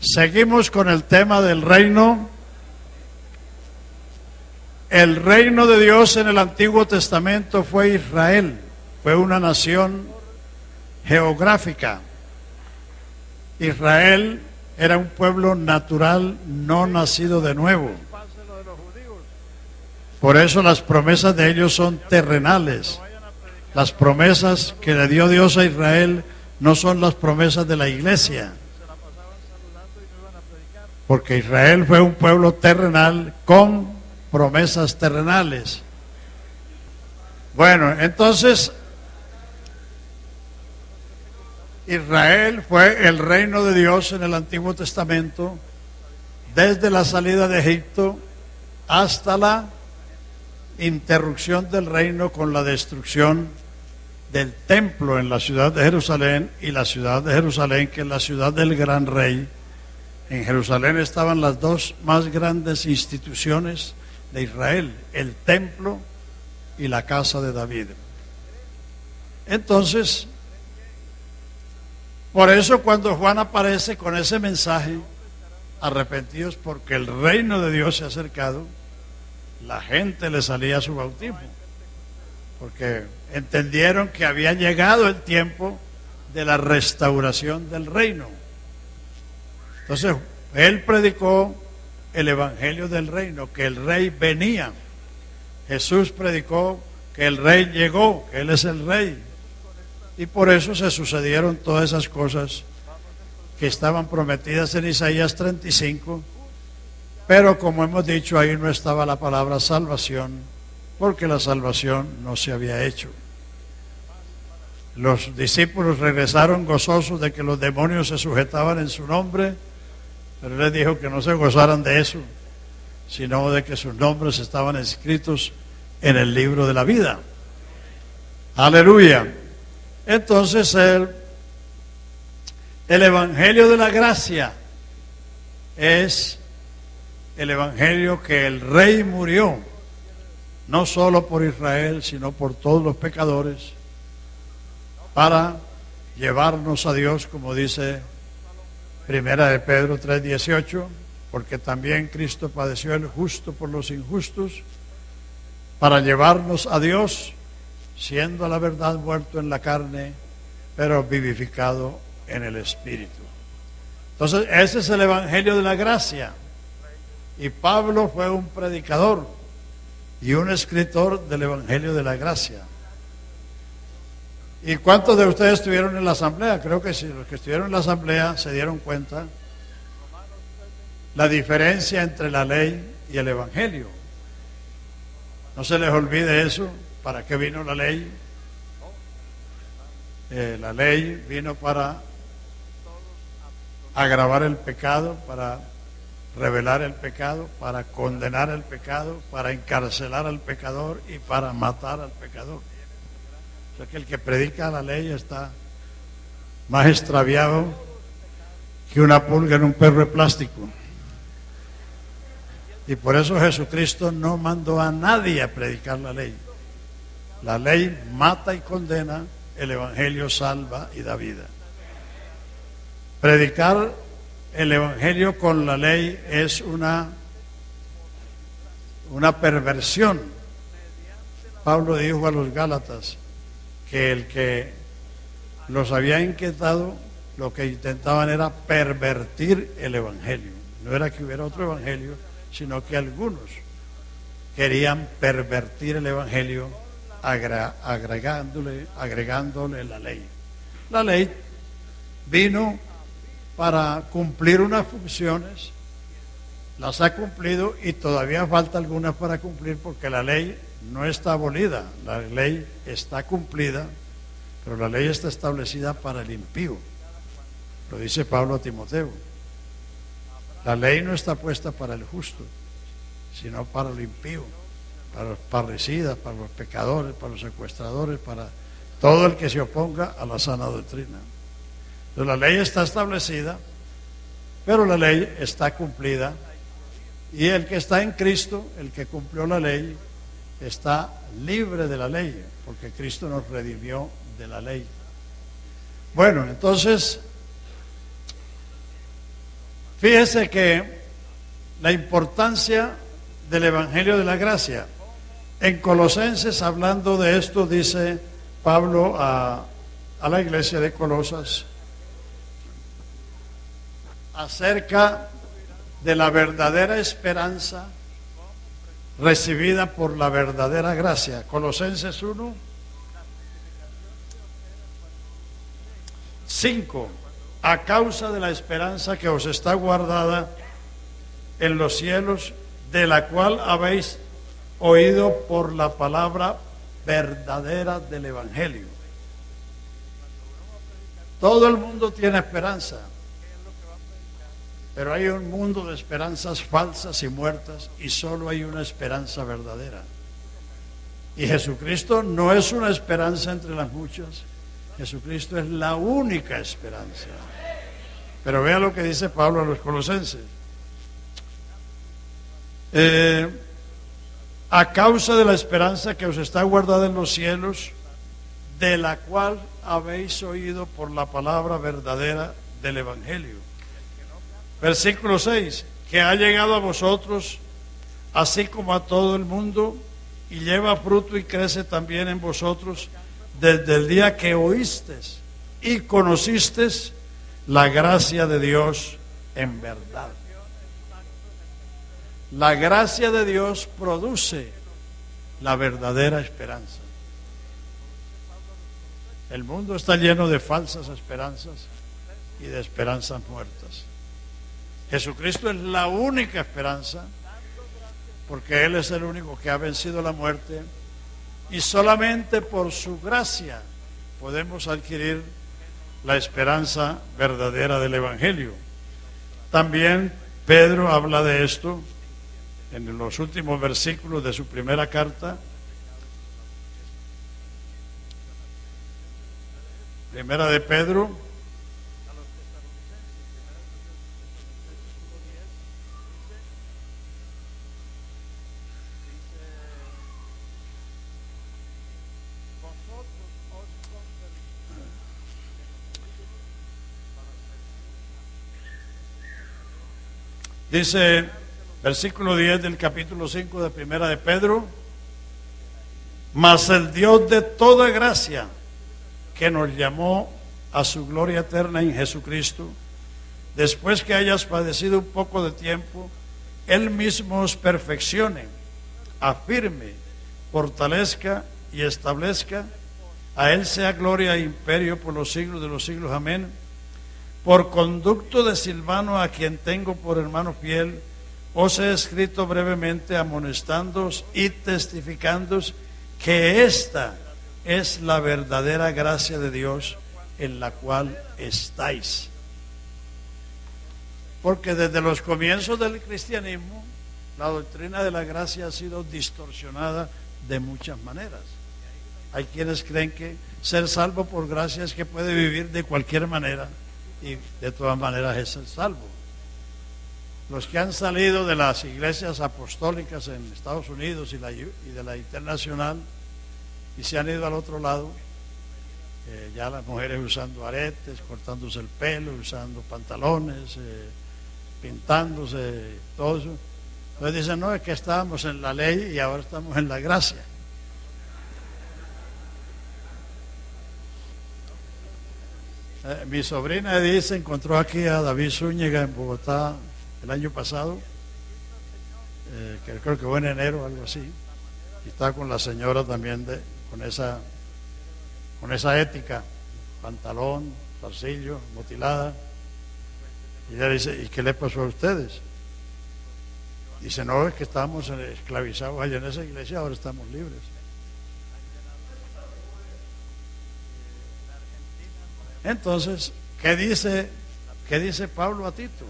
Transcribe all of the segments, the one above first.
Seguimos con el tema del reino. El reino de Dios en el Antiguo Testamento fue Israel, fue una nación geográfica. Israel era un pueblo natural, no nacido de nuevo. Por eso las promesas de ellos son terrenales. Las promesas que le dio Dios a Israel no son las promesas de la iglesia. Porque Israel fue un pueblo terrenal con promesas terrenales. Bueno, entonces Israel fue el reino de Dios en el Antiguo Testamento desde la salida de Egipto hasta la interrupción del reino con la destrucción del templo en la ciudad de Jerusalén, y la ciudad de Jerusalén, que es la ciudad del gran rey. En Jerusalén estaban las dos más grandes instituciones de Israel, el templo y la casa de David. Entonces, por eso cuando Juan aparece con ese mensaje, arrepentidos porque el reino de Dios se ha acercado, la gente le salía a su bautismo, porque entendieron que había llegado el tiempo de la restauración del reino. Entonces, él predicó el evangelio del reino, que el rey venía. Jesús predicó que el rey llegó, que él es el rey. Y por eso se sucedieron todas esas cosas que estaban prometidas en Isaías 35. Pero como hemos dicho, ahí no estaba la palabra salvación, porque la salvación no se había hecho. Los discípulos regresaron gozosos de que los demonios se sujetaban en su nombre, pero él les dijo que no se gozaran de eso, sino de que sus nombres estaban escritos en el libro de la vida. Aleluya. Entonces el evangelio de la gracia es el evangelio que el rey murió, no solo por Israel, sino por todos los pecadores, para llevarnos a Dios, como dice Primera de Pedro 3:18, porque también Cristo padeció el justo por los injustos, para llevarnos a Dios, siendo a la verdad muerto en la carne, pero vivificado en el Espíritu. Entonces, ese es el evangelio de la gracia. Y Pablo fue un predicador y un escritor del evangelio de la gracia. ¿Y cuántos de ustedes estuvieron en la asamblea? Creo que sí, los que estuvieron en la asamblea se dieron cuenta la diferencia entre la ley y el evangelio. No se les olvide eso. ¿Para qué vino la ley? La ley vino para agravar el pecado, para revelar el pecado, para condenar el pecado, para encarcelar al pecador y para matar al pecador. O sea que el que predica la ley está más extraviado que una pulga en un perro de plástico. Y por eso Jesucristo no mandó a nadie a predicar la ley. La ley mata y condena, el evangelio salva y da vida. Predicar el evangelio con la ley es una perversión. Pablo dijo a los Gálatas que el que los había inquietado, lo que intentaban era pervertir el evangelio. No era que hubiera otro evangelio, sino que algunos querían pervertir el evangelio agregándole la ley. La ley vino para cumplir unas funciones, las ha cumplido y todavía falta algunas para cumplir, porque la ley no está abolida, la ley está cumplida, pero la ley está establecida para el impío. Lo dice Pablo a Timoteo. La ley no está puesta para el justo, sino para el impío, para los parricidas, para los pecadores, para los secuestradores, para todo el que se oponga a la sana doctrina. Entonces, la ley está establecida, pero la ley está cumplida, y el que está en Cristo, el que cumplió la ley, está libre de la ley, porque Cristo nos redimió de la ley. Bueno, entonces Fíjese que la importancia del Evangelio de la Gracia. En Colosenses, hablando de esto, dice Pablo a la iglesia de Colosas acerca de la verdadera esperanza recibida por la verdadera gracia. Colosenses 1, 5. A causa de la esperanza que os está guardada en los cielos, de la cual habéis oído por la palabra verdadera del Evangelio. Todo el mundo tiene esperanza, pero hay un mundo de esperanzas falsas y muertas, y solo hay una esperanza verdadera. Y Jesucristo no es una esperanza entre las muchas. Jesucristo es la única esperanza. Pero vea lo que dice Pablo a los colosenses. A causa de la esperanza que os está guardada en los cielos, de la cual habéis oído por la palabra verdadera del Evangelio. Versículo 6, que ha llegado a vosotros, así como a todo el mundo, y lleva fruto y crece también en vosotros, desde el día que oísteis y conocisteis la gracia de Dios en verdad. La gracia de Dios produce la verdadera esperanza. El mundo está lleno de falsas esperanzas y de esperanzas muertas. Jesucristo es la única esperanza, porque Él es el único que ha vencido la muerte, y solamente por su gracia podemos adquirir la esperanza verdadera del Evangelio. También Pedro habla de esto en los últimos versículos de su primera carta. Primera de Pedro, dice, versículo 10 del capítulo 5 de Primera de Pedro: mas el Dios de toda gracia, que nos llamó a su gloria eterna en Jesucristo, después que hayas padecido un poco de tiempo, Él mismo os perfeccione, afirme, fortalezca y establezca. A Él sea gloria e imperio por los siglos de los siglos. Amén. Por conducto de Silvano, a quien tengo por hermano fiel, os he escrito brevemente, amonestándoos y testificándoos que esta es la verdadera gracia de Dios en la cual estáis. Porque desde los comienzos del cristianismo, la doctrina de la gracia ha sido distorsionada de muchas maneras. Hay quienes creen que ser salvo por gracia es que puede vivir de cualquier manera, y de todas maneras es ser salvo. Los que han salido de las iglesias apostólicas en Estados Unidos y de la internacional y se han ido al otro lado, ya las mujeres usando aretes, cortándose el pelo, usando pantalones, pintándose, todo eso. Entonces dicen, no, es que estábamos en la ley y ahora estamos en la gracia. Mi sobrina Edith encontró aquí a David Zúñiga en Bogotá el año pasado, que creo que fue en enero, algo así, y está con la señora también con esa ética, pantalón, zarcillo, motilada. Y ella dice, ¿y qué le pasó a ustedes? Dice, no, es que estábamos esclavizados allá en esa iglesia, ahora estamos libres. Entonces, ¿qué dice Pablo a Tito?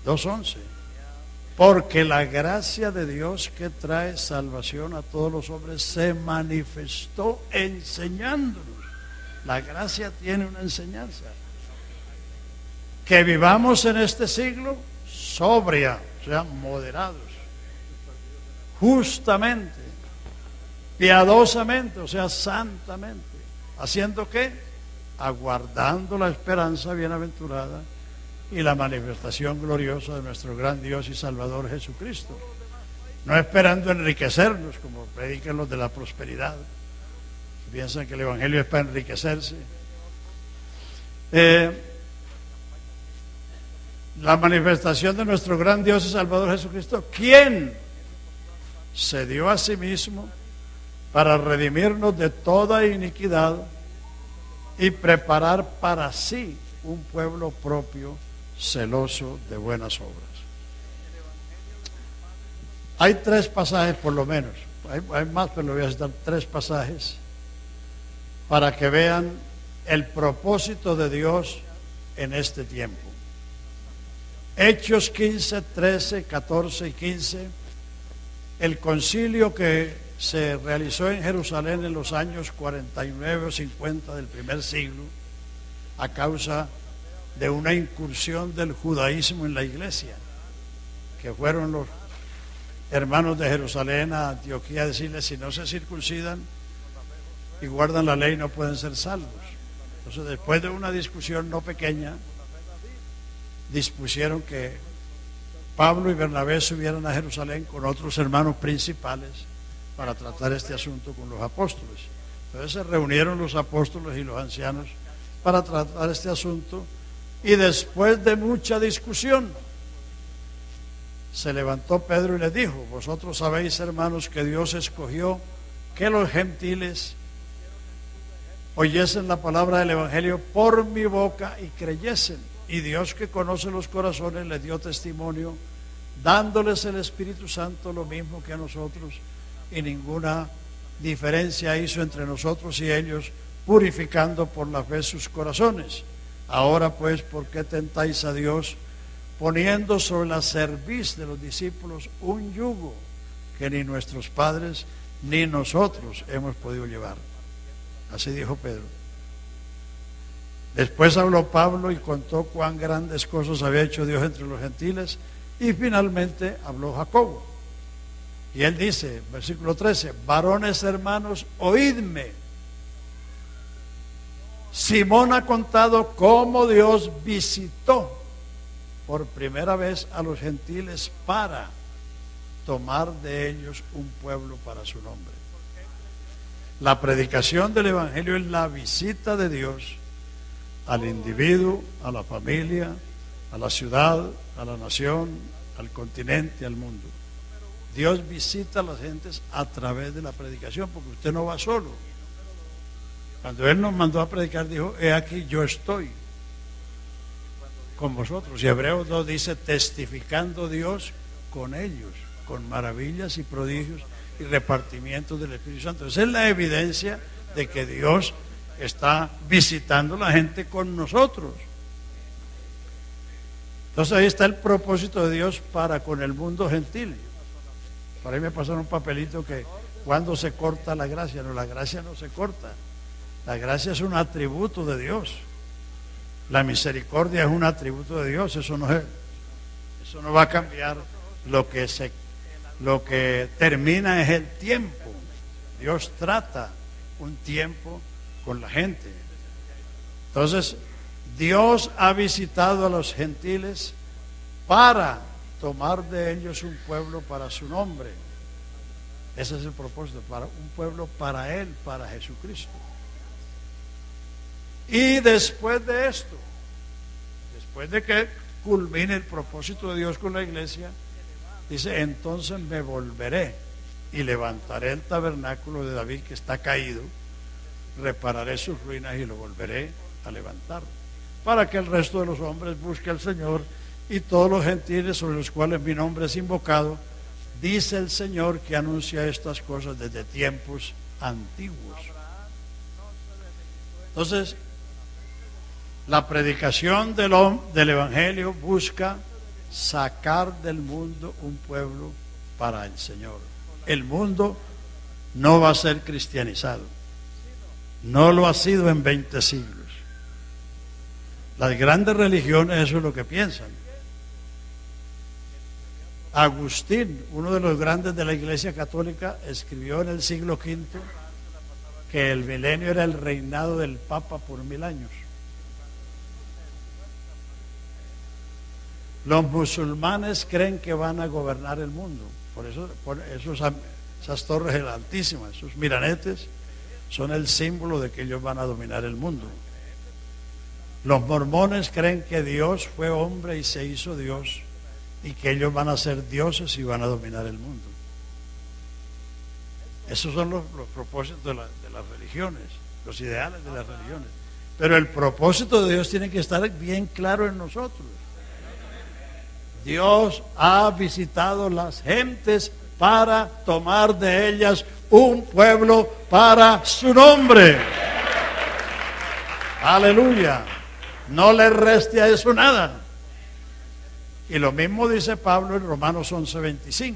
2:11. Porque la gracia de Dios que trae salvación a todos los hombres se manifestó enseñándonos. La gracia tiene una enseñanza. Que vivamos en este siglo sobria, o sea, moderados, justamente, piadosamente, o sea, santamente. ¿Haciendo qué? Aguardando la esperanza bienaventurada y la manifestación gloriosa de nuestro gran Dios y Salvador Jesucristo. No esperando enriquecernos, como predican los de la prosperidad. Piensan que el Evangelio es para enriquecerse. La manifestación de nuestro gran Dios y Salvador Jesucristo, quien se dio a sí mismo para redimirnos de toda iniquidad y preparar para sí un pueblo propio, celoso de buenas obras. Hay 3 pasajes por lo menos, hay más, pero le voy a citar 3 pasajes para que vean el propósito de Dios en este tiempo. Hechos 15, 13, 14 y 15, el concilio que se realizó en Jerusalén en los años 49 o 50 del primer siglo, a causa de una incursión del judaísmo en la iglesia, que fueron los hermanos de Jerusalén a Antioquía a decirles: si no se circuncidan y guardan la ley, no pueden ser salvos. Entonces, después de una discusión no pequeña, dispusieron que Pablo y Bernabé subieran a Jerusalén con otros hermanos principales para tratar este asunto con los apóstoles. Entonces se reunieron los apóstoles y los ancianos para tratar este asunto, y después de mucha discusión se levantó Pedro y les dijo: vosotros sabéis, hermanos, que Dios escogió que los gentiles oyesen la palabra del Evangelio por mi boca y creyesen. Y Dios, que conoce los corazones, les dio testimonio, dándoles el Espíritu Santo lo mismo que a nosotros, y ninguna diferencia hizo entre nosotros y ellos, purificando por la fe sus corazones. Ahora pues, ¿por qué tentáis a Dios, poniendo sobre la cerviz de los discípulos un yugo que ni nuestros padres ni nosotros hemos podido llevar? Así dijo Pedro. Después habló Pablo y contó cuán grandes cosas había hecho Dios entre los gentiles, y finalmente habló Jacobo. Y él dice, versículo 13: varones hermanos, oídme. Simón ha contado cómo Dios visitó por primera vez a los gentiles para tomar de ellos un pueblo para su nombre. La predicación del Evangelio es la visita de Dios al individuo, a la familia, a la ciudad, a la nación, al continente, al mundo. Dios visita a las gentes a través de la predicación, porque usted no va solo. Cuando Él nos mandó a predicar, dijo: he aquí, yo estoy con vosotros. Y Hebreos 2 dice: testificando Dios con ellos, con maravillas y prodigios y repartimientos del Espíritu Santo. Esa es la evidencia de que Dios está visitando a la gente con nosotros. Entonces ahí está el propósito de Dios para con el mundo gentil. Por ahí me pasaron un papelito que cuando se corta la gracia. No, la gracia no se corta. La gracia es un atributo de Dios. La misericordia es un atributo de Dios. Eso no va a cambiar. Lo que termina es el tiempo. Dios trata un tiempo con la gente. Entonces, Dios ha visitado a los gentiles para tomar de ellos un pueblo para su nombre. Ese es el propósito, para un pueblo para Él, para Jesucristo. Y después de esto, después de que culmine el propósito de Dios con la iglesia, dice: entonces me volveré y levantaré el tabernáculo de David que está caído, repararé sus ruinas y lo volveré a levantar, para que el resto de los hombres busque al Señor, y todos los gentiles sobre los cuales mi nombre es invocado, dice el Señor, que anuncia estas cosas desde tiempos antiguos. Entonces, la predicación del Evangelio busca sacar del mundo un pueblo para el Señor. El mundo no va a ser cristianizado. No lo ha sido en 20 siglos. Las grandes religiones eso es lo que piensan. Agustín, uno de los grandes de la Iglesia Católica, escribió en el siglo V que el milenio era el reinado del Papa por 1000 años. Los musulmanes creen que van a gobernar el mundo. Por eso esas torres altísimas, esos minaretes, son el símbolo de que ellos van a dominar el mundo. Los mormones creen que Dios fue hombre y se hizo Dios, y que ellos van a ser dioses y van a dominar el mundo. Esos son los propósitos de las religiones, los ideales de las religiones. Pero el propósito de Dios tiene que estar bien claro en nosotros. Dios ha visitado las gentes para tomar de ellas un pueblo para su nombre. Aleluya. No le reste a eso nada. Y lo mismo dice Pablo en Romanos 11:25.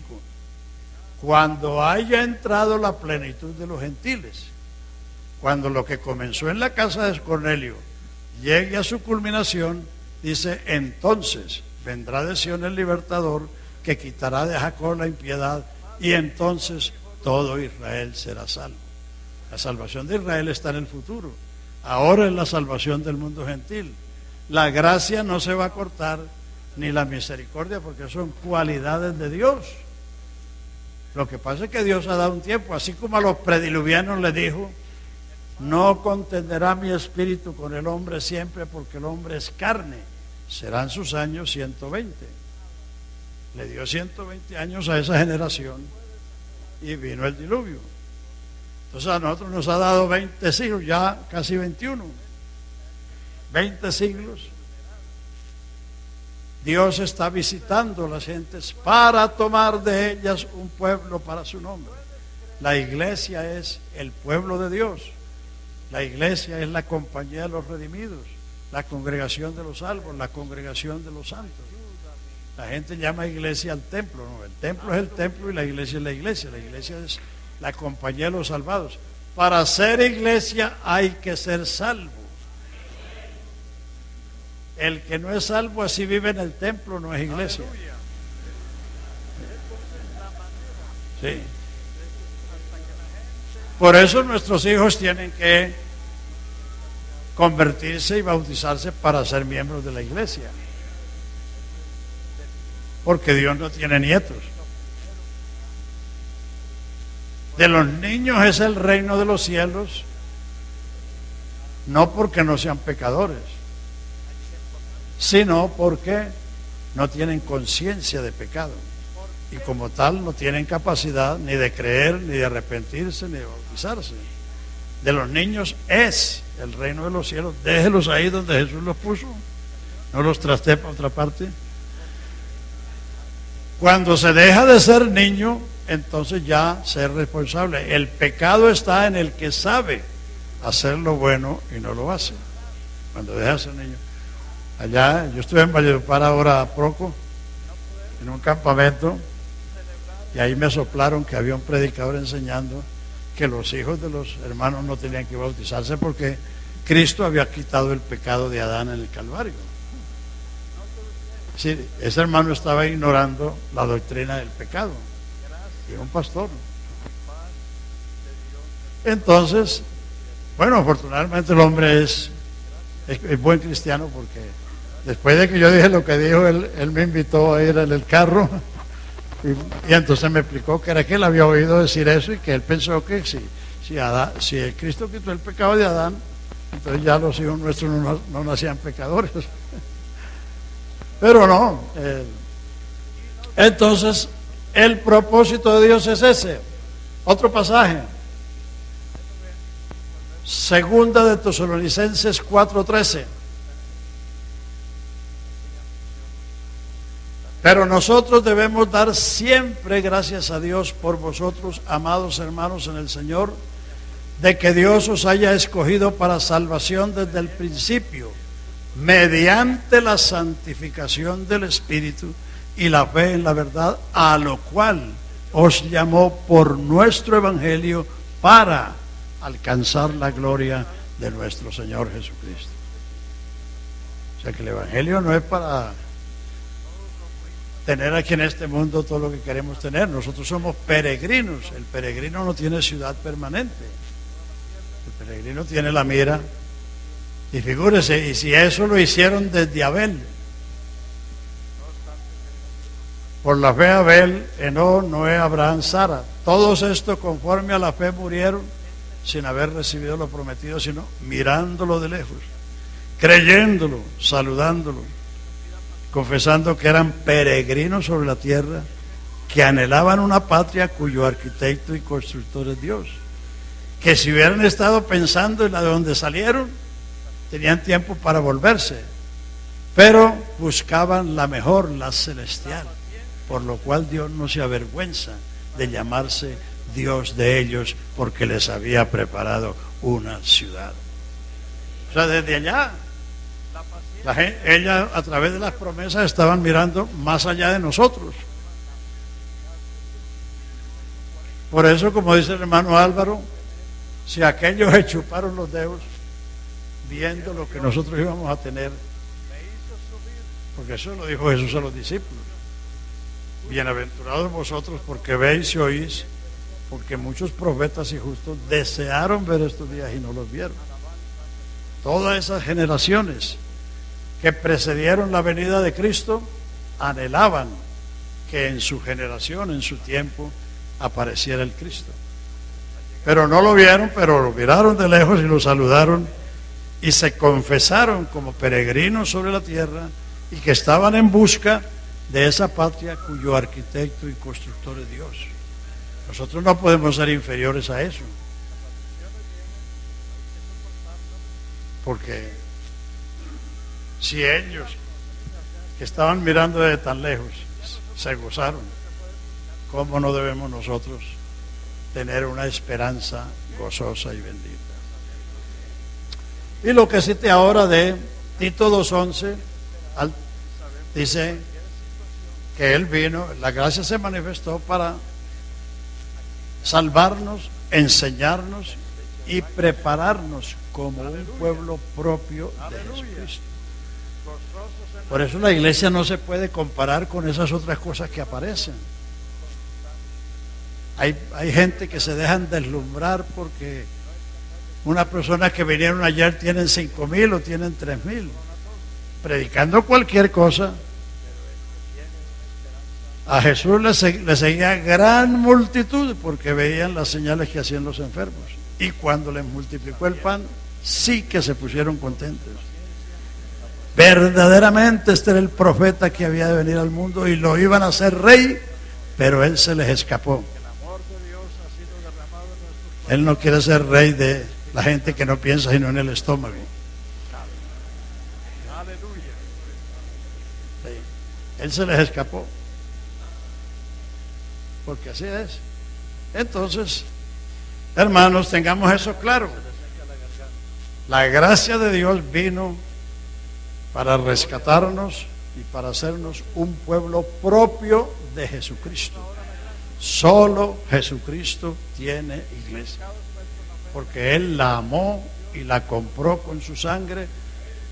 Cuando haya entrado la plenitud de los gentiles, cuando lo que comenzó en la casa de Cornelio llegue a su culminación, dice, entonces vendrá de Sion el libertador, que quitará de Jacob la impiedad, y entonces todo Israel será salvo. La salvación de Israel está en el futuro. Ahora es la salvación del mundo gentil. La gracia no se va a cortar, ni la misericordia, porque son cualidades de Dios. Lo que pasa es que Dios ha dado un tiempo, así como a los prediluvianos les dijo, no contenderá mi espíritu con el hombre siempre, porque el hombre es carne. Serán sus años 120. Le dio 120 años a esa generación y vino el diluvio. Entonces a nosotros nos ha dado 20 siglos, ya casi 21. 20 siglos. Dios está visitando a las gentes para tomar de ellas un pueblo para su nombre. La iglesia es el pueblo de Dios. La iglesia es la compañía de los redimidos, la congregación de los salvos, la congregación de los santos. La gente llama iglesia al templo, no, el templo es el templo y la iglesia es la iglesia. La iglesia es la compañía de los salvados. Para ser iglesia hay que ser salvo. El que no es salvo, así vive en el templo, no es iglesia. Sí. Por eso nuestros hijos tienen que convertirse y bautizarse para ser miembros de la iglesia. Porque Dios no tiene nietos. De los niños es el reino de los cielos, no porque no sean pecadores, sino porque no tienen conciencia de pecado. Y como tal no tienen capacidad ni de creer, ni de arrepentirse, ni de bautizarse. De los niños es el reino de los cielos. Déjelos ahí donde Jesús los puso. No los trasté para otra parte. Cuando se deja de ser niño, entonces ya ser responsable. El pecado está en el que sabe hacer lo bueno y no lo hace. Cuando deja de ser niño. Allá, yo estuve en Valledupar ahora poco, en un campamento, y ahí me soplaron que había un predicador enseñando que los hijos de los hermanos no tenían que bautizarse porque Cristo había quitado el pecado de Adán en el Calvario. Sí, ese hermano estaba ignorando la doctrina del pecado. Y era un pastor. Entonces, bueno, afortunadamente el hombre es buen cristiano, porque después de que yo dije lo que dijo, él me invitó a ir en el carro y entonces me explicó que era que él había oído decir eso y que él pensó que si el Cristo quitó el pecado de Adán, entonces ya los hijos nuestros no nacían pecadores. Pero no. Entonces, el propósito de Dios es ese. Otro pasaje. Segunda de Tesalonicenses 4:13. Pero nosotros debemos dar siempre gracias a Dios por vosotros, amados hermanos en el Señor, de que Dios os haya escogido para salvación desde el principio, mediante la santificación del Espíritu y la fe en la verdad, a lo cual os llamó por nuestro Evangelio para alcanzar la gloria de nuestro Señor Jesucristo. O sea que el Evangelio no es para tener aquí en este mundo todo lo que queremos tener. Nosotros somos peregrinos. El peregrino no tiene ciudad permanente. El peregrino tiene la mira. Y figúrese, y si eso lo hicieron desde Abel, Por la fe Abel, Enoc, Noé, Abraham, Sara. Todos estos conforme a la fe murieron sin haber recibido lo prometido, sino mirándolo de lejos, creyéndolo, saludándolo, confesando que eran peregrinos sobre la tierra, que anhelaban una patria cuyo arquitecto y constructor es Dios, que si hubieran estado pensando en la de donde salieron, tenían tiempo para volverse, pero buscaban la mejor, la celestial, por lo cual Dios no se avergüenza de llamarse Dios de ellos, porque les había preparado una ciudad. O sea, desde allá, ella a través de las promesas estaban mirando más allá de nosotros. Por eso, como dice el hermano Álvaro, si aquellos se chuparon los dedos viendo lo que nosotros íbamos a tener, porque eso lo dijo Jesús a los discípulos: bienaventurados vosotros porque veis y oís, porque muchos profetas y justos desearon ver estos días y no los vieron. Todas esas generaciones que precedieron la venida de Cristo anhelaban que en su generación, en su tiempo, apareciera el Cristo. Pero no lo vieron, pero lo miraron de lejos y lo saludaron y se confesaron como peregrinos sobre la tierra y que estaban en busca de esa patria cuyo arquitecto y constructor es Dios. Nosotros no podemos ser inferiores a eso, porque si ellos que estaban mirando desde tan lejos se gozaron, ¿cómo no debemos nosotros tener una esperanza gozosa y bendita? Y lo que cité ahora de Tito 2:11, dice que Él vino, la gracia se manifestó para salvarnos, enseñarnos y prepararnos como un pueblo propio de Jesucristo. Por eso la iglesia no se puede comparar con esas otras cosas que aparecen. Hay gente que se dejan deslumbrar porque una persona que vinieron ayer tienen 5,000 o tienen 3,000, predicando cualquier cosa. A Jesús le seguía gran multitud porque veían las señales que hacían los enfermos. Y cuando les multiplicó el pan, sí que se pusieron contentos. Verdaderamente este era el profeta que había de venir al mundo y lo iban a hacer rey, pero él se les escapó. Él no quiere ser rey de la gente que no piensa sino en el estómago. Él se les escapó, porque así es. Entonces, hermanos, tengamos eso claro. La gracia de Dios vino para rescatarnos y para hacernos un pueblo propio de Jesucristo. Solo Jesucristo tiene iglesia, porque Él la amó y la compró con su sangre,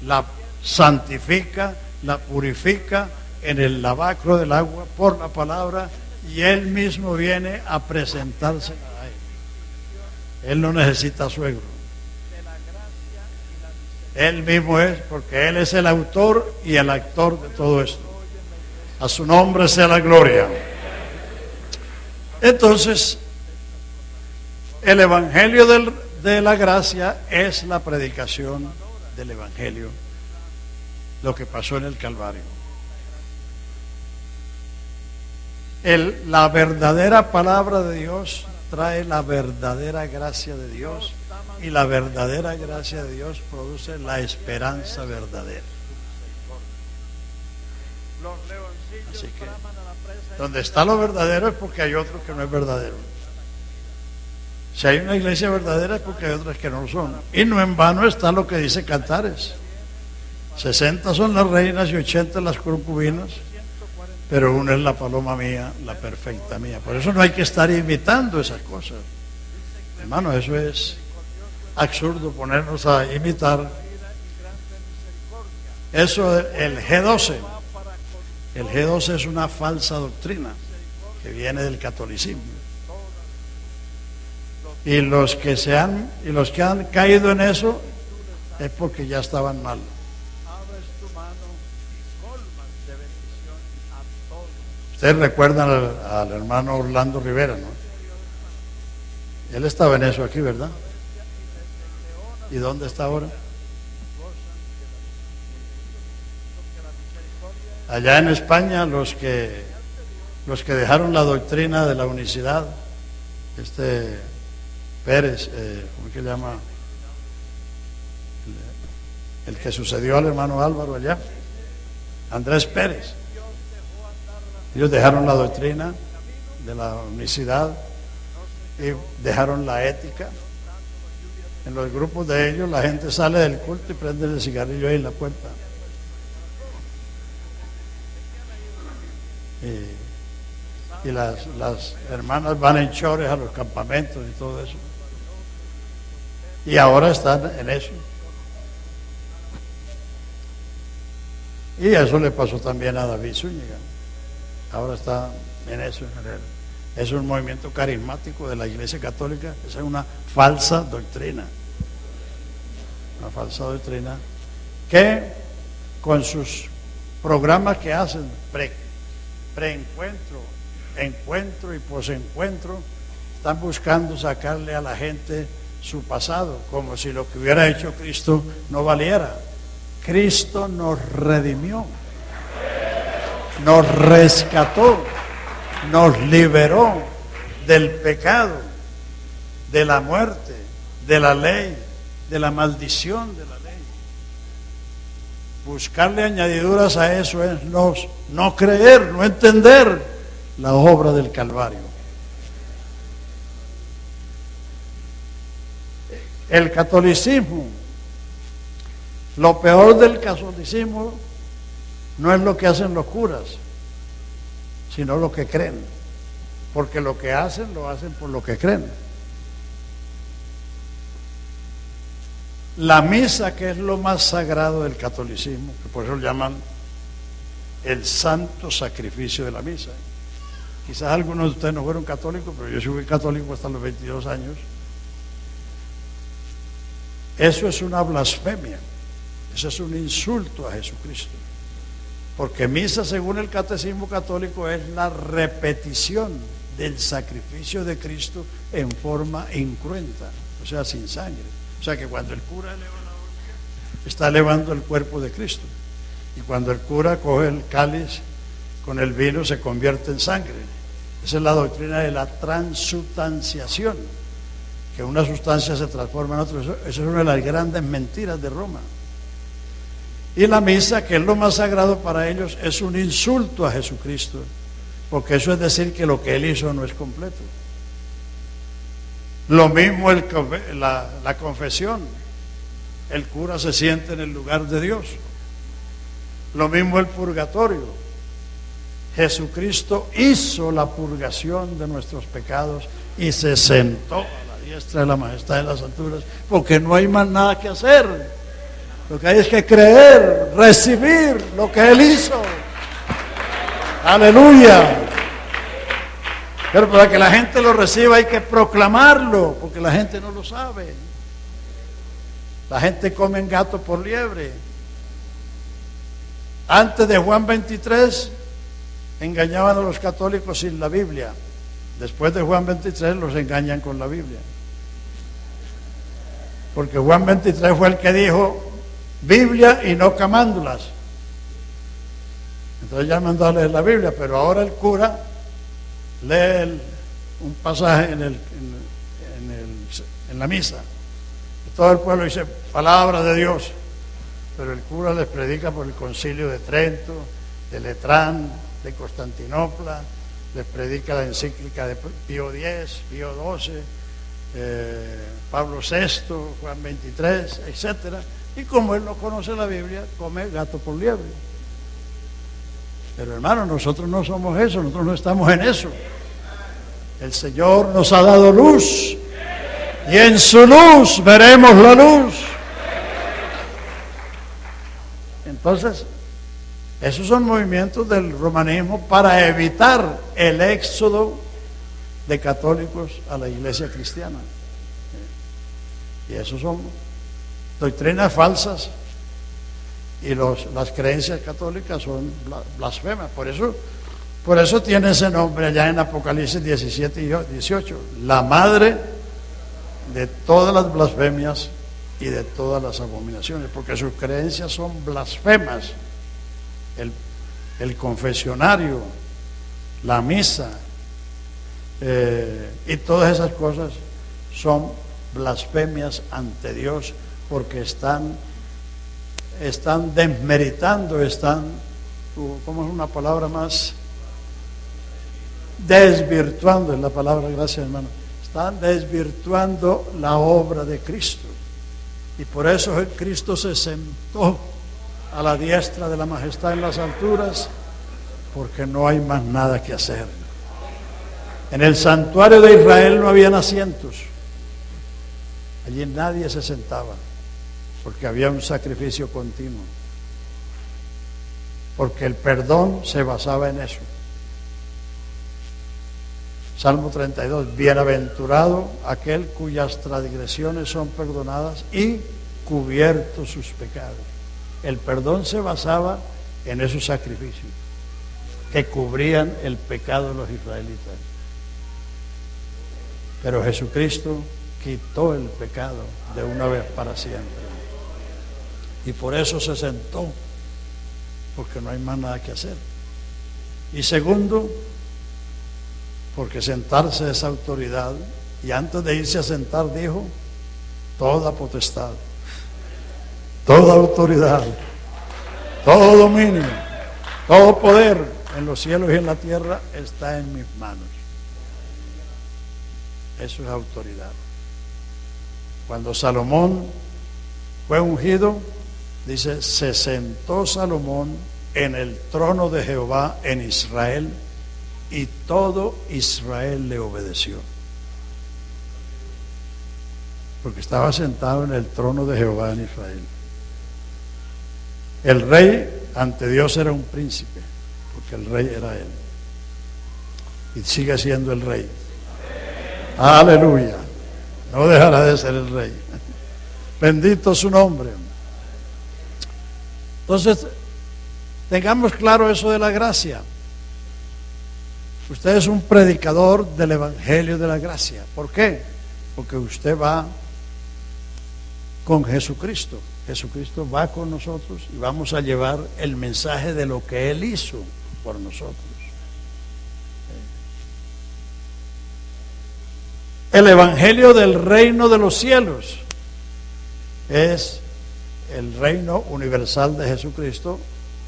la santifica, la purifica en el lavacro del agua por la palabra, y Él mismo viene a presentarse a Él. Él no necesita suegro. Él mismo es, porque Él es el autor y el actor de todo esto. A su nombre sea la gloria. Entonces, el evangelio de la gracia es la predicación del evangelio, lo que pasó en el Calvario. La verdadera palabra de Dios trae la verdadera gracia de Dios, y la verdadera gracia de Dios produce la esperanza verdadera. Así que donde está lo verdadero es porque hay otro que no es verdadero. Si hay una iglesia verdadera es porque hay otras que no lo son. Y no en vano está lo que dice Cantares: 60 son las reinas y 80 las concubinas, pero una es la paloma mía, la perfecta mía. Por eso no hay que estar imitando esas cosas, hermano. Eso es absurdo, ponernos a imitar eso. El G12 es una falsa doctrina que viene del catolicismo, y los que han caído en eso es porque ya estaban mal. Ustedes recuerdan al hermano Orlando Rivera, ¿no? Él estaba en eso aquí, ¿verdad? ¿Y dónde está ahora? Allá en España, los que dejaron la doctrina de la unicidad, Pérez, ¿cómo es que se llama? El que sucedió al hermano Álvaro allá, Andrés Pérez. Ellos dejaron la doctrina de la unicidad y dejaron la ética. En los grupos de ellos la gente sale del culto y prende el cigarrillo ahí en la puerta. Y las hermanas van en chores a los campamentos y todo eso. Y ahora están en eso. Y eso le pasó también a David Zúñiga. Ahora está en eso. Es un movimiento carismático de la Iglesia Católica. Esa es una falsa doctrina. Una falsa doctrina que con sus programas que hacen preencuentro, encuentro y posencuentro, están buscando sacarle a la gente su pasado, como si lo que hubiera hecho Cristo no valiera. Cristo nos redimió, nos rescató, nos liberó del pecado, de la muerte, de la ley, de la maldición de la ley. Buscarle añadiduras a eso es no creer, no entender la obra del Calvario. El catolicismo, lo peor del catolicismo no es lo que hacen los curas, sino lo que creen, porque lo que hacen lo hacen por lo que creen. La misa, que es lo más sagrado del catolicismo, que por eso lo llaman el santo sacrificio de la misa. Quizás algunos de ustedes no fueron católicos, pero yo fui católico hasta los 22 años. Eso es una blasfemia, eso es un insulto a Jesucristo, porque misa, según el catecismo católico, es la repetición del sacrificio de Cristo en forma incruenta, o sea, sin sangre. O sea que cuando el cura eleva la hostia, está elevando el cuerpo de Cristo, y cuando el cura coge el cáliz con el vino, se convierte en sangre. Esa es la doctrina de la transubstanciación, que una sustancia se transforma en otra. Esa es una de las grandes mentiras de Roma. Y la misa, que es lo más sagrado para ellos, es un insulto a Jesucristo, porque eso es decir que lo que Él hizo no es completo. Lo mismo la confesión, el cura se siente en el lugar de Dios. Lo mismo el purgatorio. Jesucristo hizo la purgación de nuestros pecados y se sentó a la diestra de la majestad de las alturas, porque no hay más nada que hacer. Lo que hay es que creer, recibir lo que Él hizo. Aleluya. Pero para que la gente lo reciba hay que proclamarlo, porque la gente no lo sabe. La gente come gato por liebre. Antes de Juan 23 engañaban a los católicos sin la Biblia. Después de Juan 23 los engañan con la Biblia. Porque Juan 23 fue el que dijo Biblia y no camándulas. Entonces ya mandó a leer la Biblia, pero ahora el cura lee un pasaje en la misa. Y todo el pueblo dice palabra de Dios, pero el cura les predica por el concilio de Trento, de Letrán, de Constantinopla, les predica la encíclica de Pío X, Pío XII, Pablo VI, Juan 23, etcétera. Y como él no conoce la Biblia, come gato por liebre. Pero hermano, nosotros no somos eso, nosotros no estamos en eso. El Señor nos ha dado luz y en su luz veremos la luz. Entonces, esos son movimientos del romanismo para evitar el éxodo de católicos a la iglesia cristiana. Y esos son doctrinas falsas. Y las creencias católicas son blasfemas. Por eso Por eso tiene ese nombre allá en Apocalipsis 17 y 18, la madre de todas las blasfemias y de todas las abominaciones, porque sus creencias son blasfemas. El confesionario, la misa y todas esas cosas son blasfemias ante Dios, porque están desmeritando, ¿cómo es una palabra más? Desvirtuando es la palabra, gracias hermano. Están desvirtuando la obra de Cristo. Y por eso Cristo se sentó a la diestra de la majestad en las alturas, porque no hay más nada que hacer. En el santuario de Israel no habían asientos. Allí nadie se sentaba, porque había un sacrificio continuo. Porque el perdón se basaba en eso. Salmo 32, bienaventurado aquel cuyas transgresiones son perdonadas y cubiertos sus pecados. El perdón se basaba en esos sacrificios que cubrían el pecado de los israelitas. Pero Jesucristo quitó el pecado de una vez para siempre. Y por eso se sentó, porque no hay más nada que hacer. Y segundo, porque sentarse es autoridad, y antes de irse a sentar dijo, toda potestad, toda autoridad, todo dominio, todo poder en los cielos y en la tierra está en mis manos. Eso es autoridad. Cuando Salomón fue ungido, dice, se sentó Salomón en el trono de Jehová en Israel, y todo Israel le obedeció. Porque estaba sentado en el trono de Jehová en Israel. El rey ante Dios era un príncipe, porque el rey era él. Y sigue siendo el rey. Aleluya. No dejará de ser el rey. Bendito su nombre. Entonces, tengamos claro eso de la gracia. Usted es un predicador del Evangelio de la gracia. ¿Por qué? Porque usted va con Jesucristo. Jesucristo va con nosotros y vamos a llevar el mensaje de lo que Él hizo por nosotros. El Evangelio del reino de los cielos es el reino universal de Jesucristo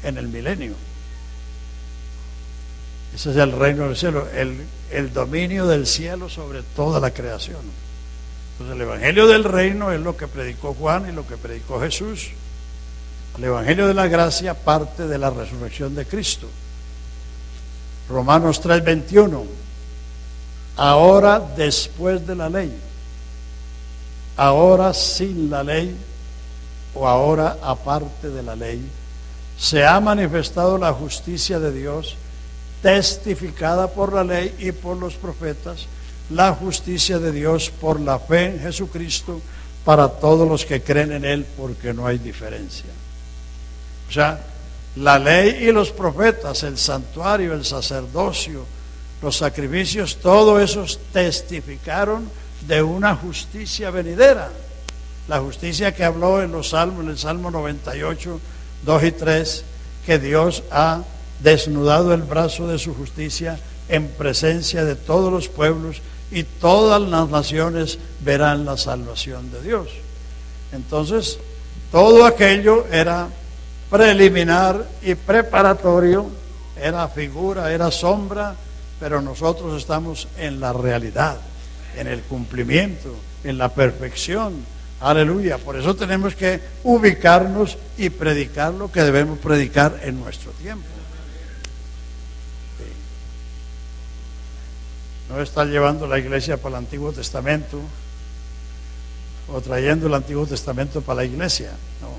en el milenio. Ese es el reino del cielo, el dominio del cielo sobre toda la creación. Entonces el Evangelio del reino es lo que predicó Juan y lo que predicó Jesús. El Evangelio de la gracia parte de la resurrección de Cristo. Romanos 3:21. Ahora después de la ley, ahora sin la ley o ahora aparte de la ley, se ha manifestado la justicia de Dios, testificada por la ley y por los profetas, la justicia de Dios por la fe en Jesucristo para todos los que creen en Él, porque no hay diferencia. O sea, la ley y los profetas, el santuario, el sacerdocio, los sacrificios, todo eso testificaron de una justicia venidera. La justicia que habló en los salmos, en el Salmo 98, 2 y 3, que Dios ha desnudado el brazo de su justicia en presencia de todos los pueblos, y todas las naciones verán la salvación de Dios. Entonces, todo aquello era preliminar y preparatorio, era figura, era sombra, pero nosotros estamos en la realidad, en el cumplimiento, en la perfección. Aleluya. Por eso tenemos que ubicarnos y predicar lo que debemos predicar en nuestro tiempo. No estar llevando la iglesia para el Antiguo Testamento o trayendo el Antiguo Testamento para la iglesia. No.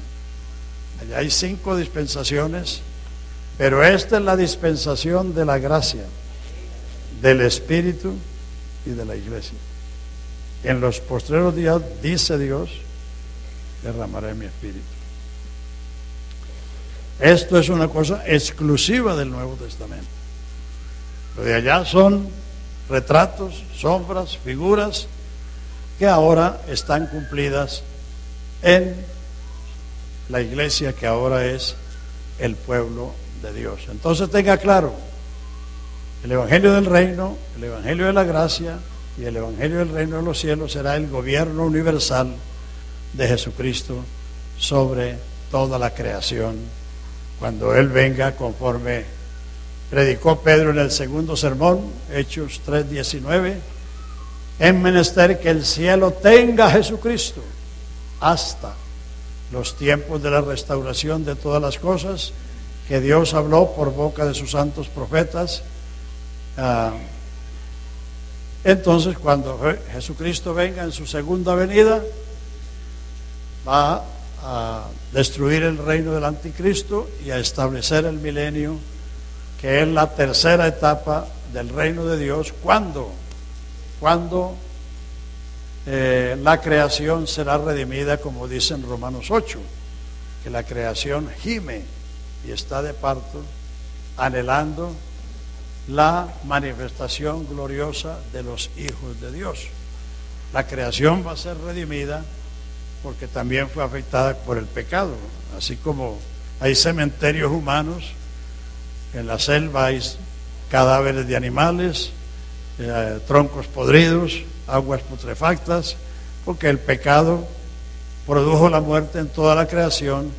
Allá hay 5 dispensaciones, pero esta es la dispensación de la gracia, del Espíritu y de la iglesia. En los postreros días, dice Dios, derramaré mi Espíritu. Esto es una cosa exclusiva del Nuevo Testamento. Lo de allá son retratos, sombras, figuras que ahora están cumplidas en la iglesia que ahora es el pueblo de Dios. Entonces tenga claro, el evangelio del reino, el evangelio de la gracia y el evangelio del reino de los cielos será el gobierno universal de Jesucristo sobre toda la creación cuando Él venga, conforme predicó Pedro en el segundo sermón, Hechos 3:19. Es menester que el cielo tenga a Jesucristo hasta los tiempos de la restauración de todas las cosas que Dios habló por boca de sus santos profetas. Entonces, cuando Jesucristo venga en su segunda venida, va a destruir el reino del anticristo y a establecer el milenio, que es la tercera etapa del reino de Dios, cuando la creación será redimida, como dice en Romanos 8, que la creación gime y está de parto, anhelando la manifestación gloriosa de los hijos de Dios. La creación va a ser redimida porque también fue afectada por el pecado, así como hay cementerios humanos, en la selva hay cadáveres de animales, troncos podridos, aguas putrefactas, porque el pecado produjo la muerte en toda la creación,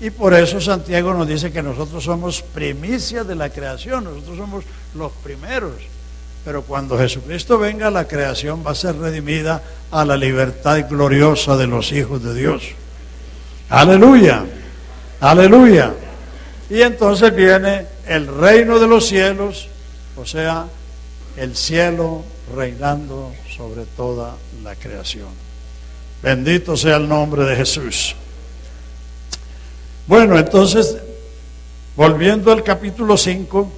y por eso Santiago nos dice que nosotros somos primicias de la creación, nosotros somos los primeros. Pero cuando Jesucristo venga, la creación va a ser redimida a la libertad gloriosa de los hijos de Dios. Aleluya, aleluya. Y entonces viene el reino de los cielos, o sea, el cielo reinando sobre toda la creación. Bendito sea el nombre de Jesús. Bueno, entonces, volviendo al capítulo 5,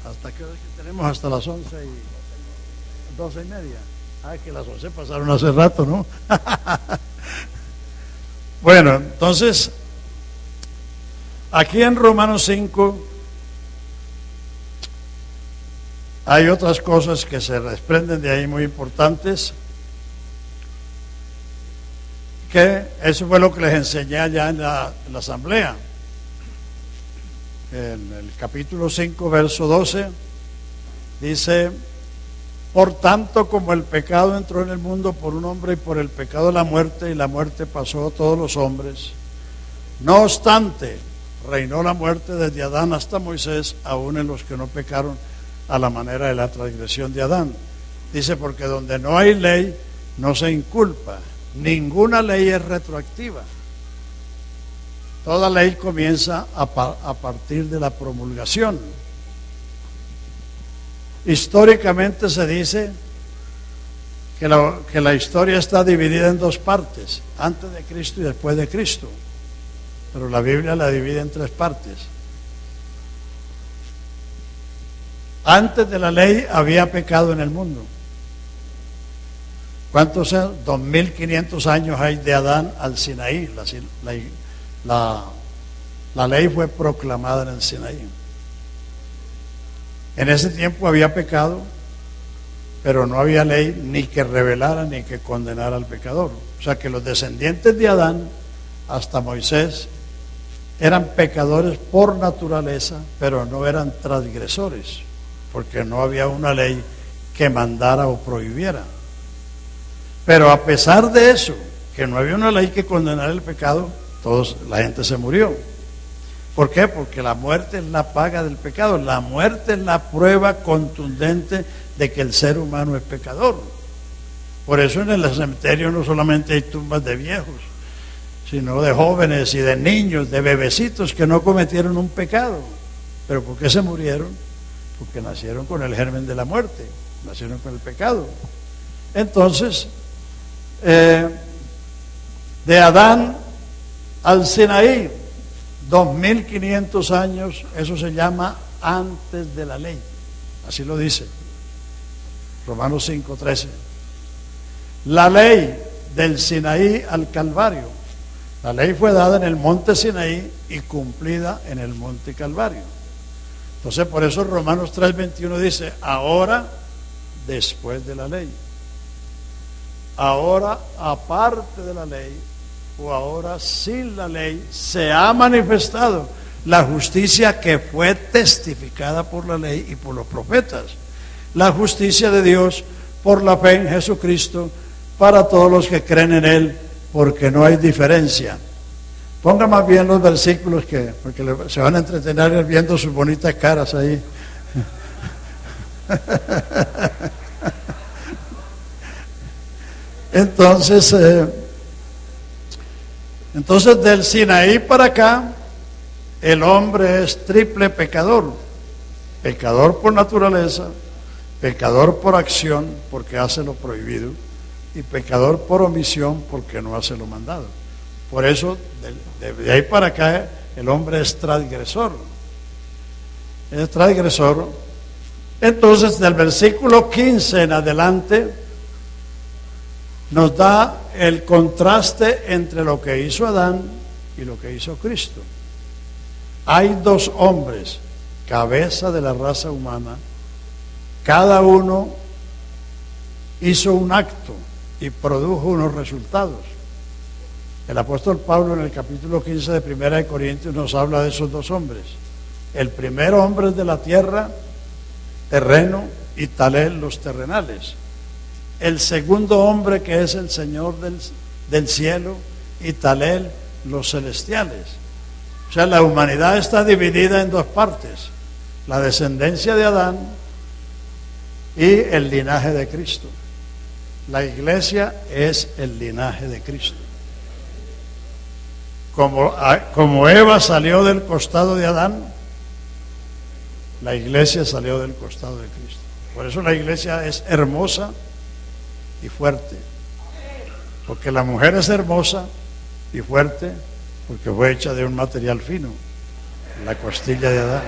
¿hasta qué hora tenemos? Hasta las 11:30. Que las 11 pasaron hace rato, ¿no? Bueno, entonces, aquí en Romanos 5 hay otras cosas que se desprenden de ahí muy importantes, que eso fue lo que les enseñé allá en la asamblea. En el capítulo 5, verso 12, dice: por tanto, como el pecado entró en el mundo por un hombre, y por el pecado la muerte, y la muerte pasó a todos los hombres, no obstante, reinó la muerte desde Adán hasta Moisés, aún en los que no pecaron a la manera de la transgresión de Adán. Dice, porque donde no hay ley, no se inculpa. Ninguna ley es retroactiva. Toda ley comienza a partir de la promulgación. Históricamente se dice que la historia está dividida en dos partes, antes de Cristo y después de Cristo. Pero la Biblia la divide en tres partes. Antes de la ley había pecado en el mundo. ¿Cuántos años? 2500 años hay de Adán al Sinaí. La ley fue proclamada en el Sinaí. En ese tiempo había pecado, pero no había ley ni que revelara ni que condenara al pecador. O sea que los descendientes de Adán hasta Moisés eran pecadores por naturaleza, pero no eran transgresores, porque no había una ley que mandara o prohibiera. Pero a pesar de eso, que no había una ley que condenara el pecado, la gente se murió. ¿Por qué? Porque la muerte es la paga del pecado. La muerte es la prueba contundente de que el ser humano es pecador. Por eso en el cementerio no solamente hay tumbas de viejos, sino de jóvenes y de niños, de bebecitos que no cometieron un pecado. ¿Pero por qué se murieron? Porque nacieron con el germen de la muerte, nacieron con el pecado. Entonces, de Adán al Sinaí, 2500 años, eso se llama antes de la ley, así lo dice Romanos 5:13. La ley del Sinaí al Calvario, la ley fue dada en el monte Sinaí y cumplida en el monte Calvario. Entonces, por eso Romanos 3:21 dice, ahora después de la ley, ahora aparte de la ley, o ahora sin la ley, se ha manifestado la justicia que fue testificada por la ley y por los profetas, la justicia de Dios por la fe en Jesucristo para todos los que creen en Él, porque no hay diferencia. Ponga más bien los versículos porque se van a entretener viendo sus bonitas caras ahí. Entonces del Sinaí para acá, el hombre es triple pecador. Pecador por naturaleza, pecador por acción, porque hace lo prohibido, y pecador por omisión, porque no hace lo mandado. Por eso, de ahí para acá, el hombre es transgresor. Es transgresor. Entonces, del versículo 15 en adelante, nos da el contraste entre lo que hizo Adán y lo que hizo Cristo. Hay dos hombres, cabeza de la raza humana, cada uno hizo un acto y produjo unos resultados. El apóstol Pablo en el capítulo 15 de 1 de Corintios nos habla de esos dos hombres. El primer hombre es de la tierra, terreno, y Talel, los terrenales. El segundo hombre, que es el Señor del cielo, y Talel, los celestiales. O sea, la humanidad está dividida en dos partes: la descendencia de Adán y el linaje de Cristo. La iglesia es el linaje de Cristo. Como Eva salió del costado de Adán, la iglesia salió del costado de Cristo. Por eso la iglesia es hermosa y fuerte, porque la mujer es hermosa y fuerte porque fue hecha de un material fino, la costilla de Adán.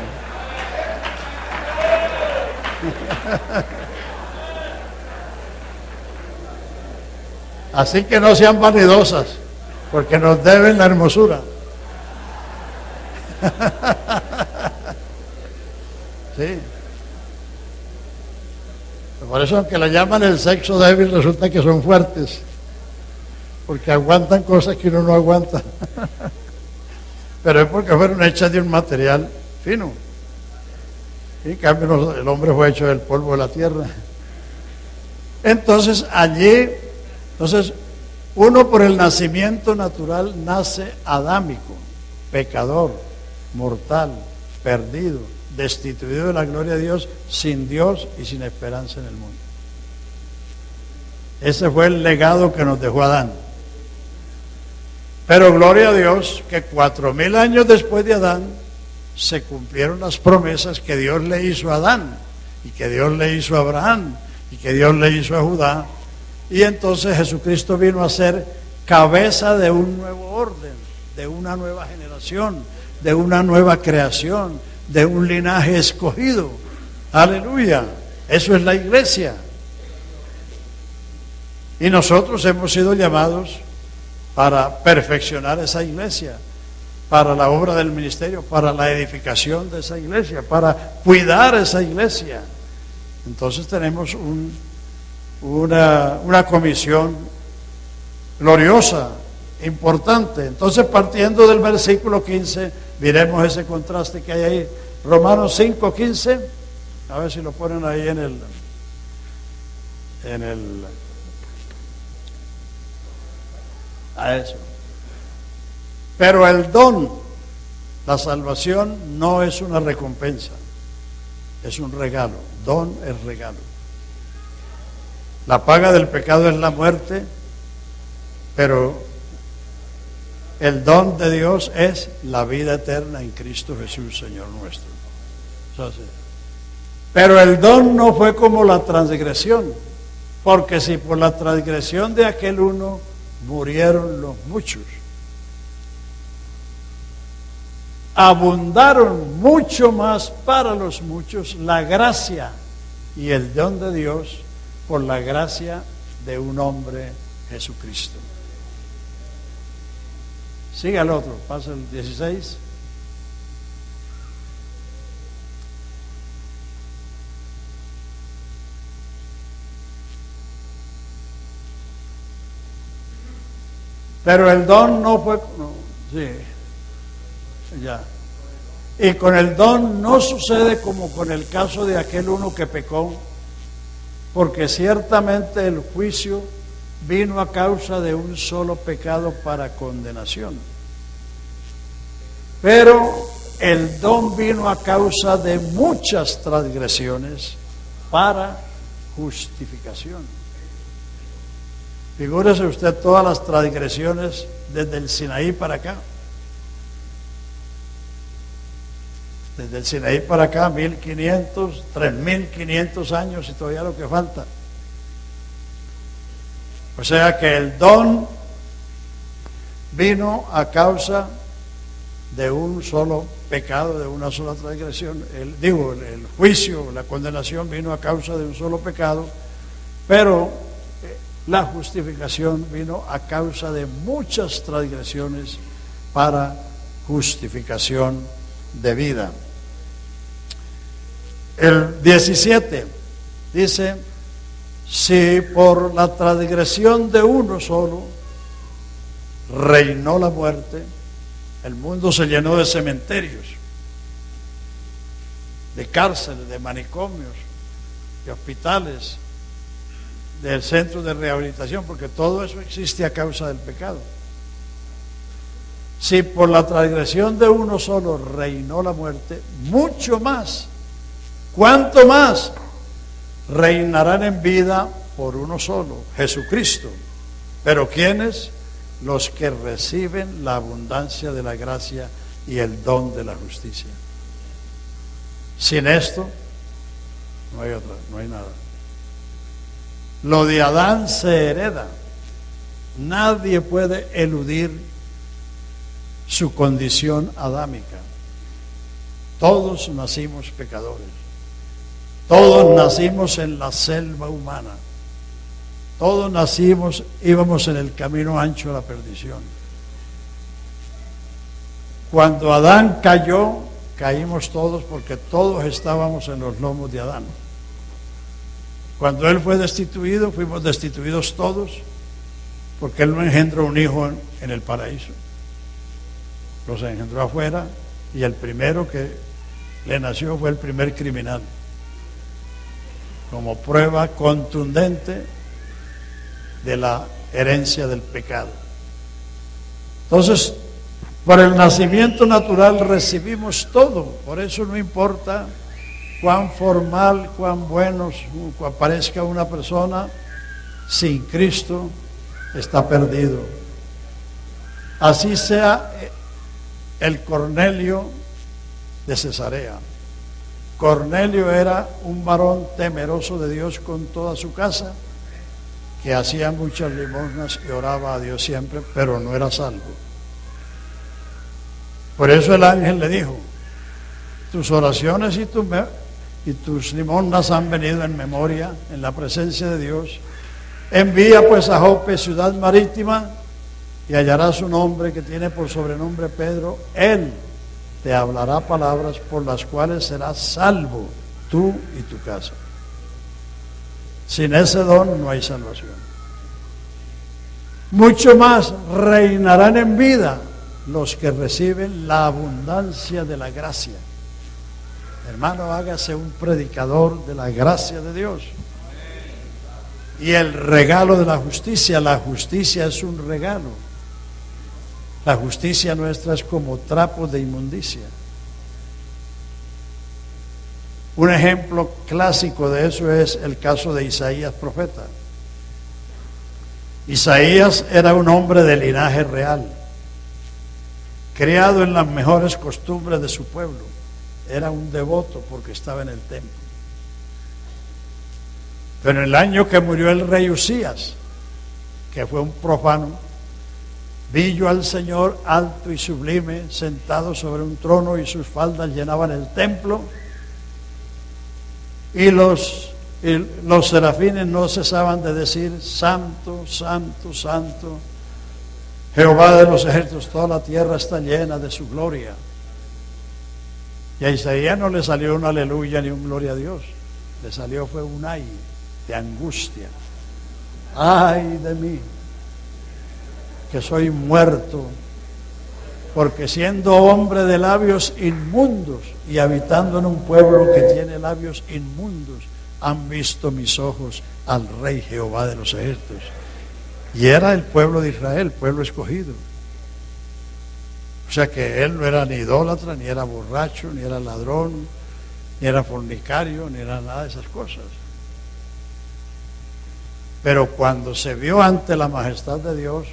Así que no sean vanidosas, porque nos deben la hermosura. Sí. Por eso, aunque la llaman el sexo débil, resulta que son fuertes, porque aguantan cosas que uno no aguanta. Pero es porque fueron hechas de un material fino. Y en cambio el hombre fue hecho del polvo de la tierra. Entonces uno por el nacimiento natural nace adámico, pecador, mortal, perdido, destituido de la gloria de Dios, sin Dios y sin esperanza en el mundo. Ese fue el legado que nos dejó Adán. Pero gloria a Dios que 4000 años después de Adán se cumplieron las promesas que Dios le hizo a Adán, y que Dios le hizo a Abraham, y que Dios le hizo a Judá. Y entonces Jesucristo vino a ser cabeza de un nuevo orden, de una nueva generación, de una nueva creación, de un linaje escogido. Aleluya. Eso es la iglesia. Y nosotros hemos sido llamados para perfeccionar esa iglesia, para la obra del ministerio, para la edificación de esa iglesia, para cuidar esa iglesia. Entonces tenemos una comisión gloriosa, importante. Entonces, partiendo del versículo 15, miremos ese contraste que hay ahí. Romanos 5:15, a ver si lo ponen ahí en el a eso. Pero el don, la salvación, no es una recompensa, es un regalo. Don es regalo. La paga del pecado es la muerte, pero el don de Dios es la vida eterna en Cristo Jesús, Señor nuestro. Pero el don no fue como la transgresión, porque si por la transgresión de aquel uno murieron los muchos, abundaron mucho más para los muchos la gracia y el don de Dios por la gracia de un hombre, Jesucristo. Siga el otro, pasa el 16. Pero el don no fue, no, sí, ya. Y con el don no sucede como con el caso de aquel uno que pecó, porque ciertamente el juicio vino a causa de un solo pecado para condenación. Pero el don vino a causa de muchas transgresiones para justificación. Figúrese usted todas las transgresiones desde el Sinaí para acá. Desde el Sinaí para acá, 1500, 3500 años y todavía lo que falta. O sea que el don vino a causa de un solo pecado, de una sola transgresión. El juicio, la condenación vino a causa de un solo pecado, pero la justificación vino a causa de muchas transgresiones para justificación de vida. El 17 dice: si por la transgresión de uno solo reinó la muerte, el mundo se llenó de cementerios, de cárceles, de manicomios, de hospitales, del centro de rehabilitación, porque todo eso existe a causa del pecado. Si por la transgresión de uno solo reinó la muerte, mucho más, ¿cuánto más reinarán en vida por uno solo, Jesucristo? Pero ¿quiénes? Los que reciben la abundancia de la gracia y el don de la justicia. Sin esto no hay otra, no hay nada. Lo de Adán se hereda. Nadie puede eludir su condición adámica. Todos nacimos pecadores. Todos nacimos en la selva humana. Todos nacimos, íbamos en el camino ancho a la perdición. Cuando Adán cayó, caímos todos porque todos estábamos en los lomos de Adán. Cuando él fue destituido, fuimos destituidos todos, porque él no engendró un hijo en el paraíso. Los engendró afuera, y el primero que le nació fue el primer criminal, como prueba contundente de la herencia del pecado. Entonces, por el nacimiento natural recibimos todo. Por eso no importa cuán formal, cuán bueno parezca una persona, sin Cristo está perdido. Así sea el Cornelio de Cesarea. Cornelio era un varón temeroso de Dios con toda su casa, que hacía muchas limosnas y oraba a Dios siempre, pero no era salvo. Por eso el ángel le dijo: tus oraciones y tus limosnas han venido en memoria, en la presencia de Dios. Envía pues a Jope, ciudad marítima, y hallarás un hombre que tiene por sobrenombre Pedro. Él te hablará palabras por las cuales serás salvo tú y tu casa. Sin ese don no hay salvación. Mucho más reinarán en vida los que reciben la abundancia de la gracia. Hermano, hágase un predicador de la gracia de Dios. Y el regalo de la justicia. La justicia es un regalo. La justicia nuestra es como trapos de inmundicia. Un ejemplo clásico de eso es el caso de Isaías, profeta. Isaías era un hombre de linaje real, criado en las mejores costumbres de su pueblo. Era un devoto porque estaba en el templo. Pero en el año que murió el rey Usías, que fue un profano, vi yo al Señor alto y sublime, sentado sobre un trono, y sus faldas llenaban el templo, y los serafines no cesaban de decir: santo, santo, santo, Jehová de los ejércitos, toda la tierra está llena de su gloria. Y a Isaías no le salió un aleluya ni un gloria a Dios, le salió fue un ay de angustia. Ay de mí. que soy muerto, porque siendo hombre de labios inmundos y habitando en un pueblo que tiene labios inmundos, han visto mis ojos al Rey Jehová de los ejércitos. Y era el pueblo de Israel, el pueblo escogido. O sea que él no era ni idólatra, ni era borracho, ni era ladrón, ni era fornicario, ni era nada de esas cosas. Pero cuando se vio ante la majestad de Dios,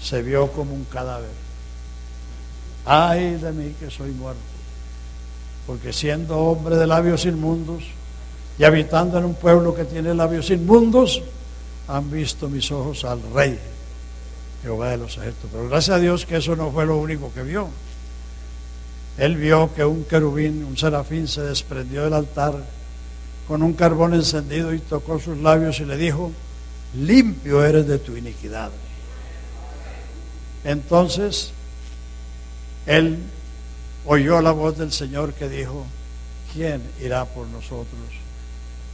se vio como un cadáver. Ay de mí que soy muerto, porque siendo hombre de labios inmundos y habitando en un pueblo que tiene labios inmundos, han visto mis ojos al Rey Jehová de los ejércitos. Pero gracias a Dios que eso no fue lo único que vio. Él vio que un querubín, un serafín, se desprendió del altar con un carbón encendido y tocó sus labios y le dijo: limpio eres de tu iniquidad. Entonces él oyó la voz del Señor que dijo: ¿quién irá por nosotros?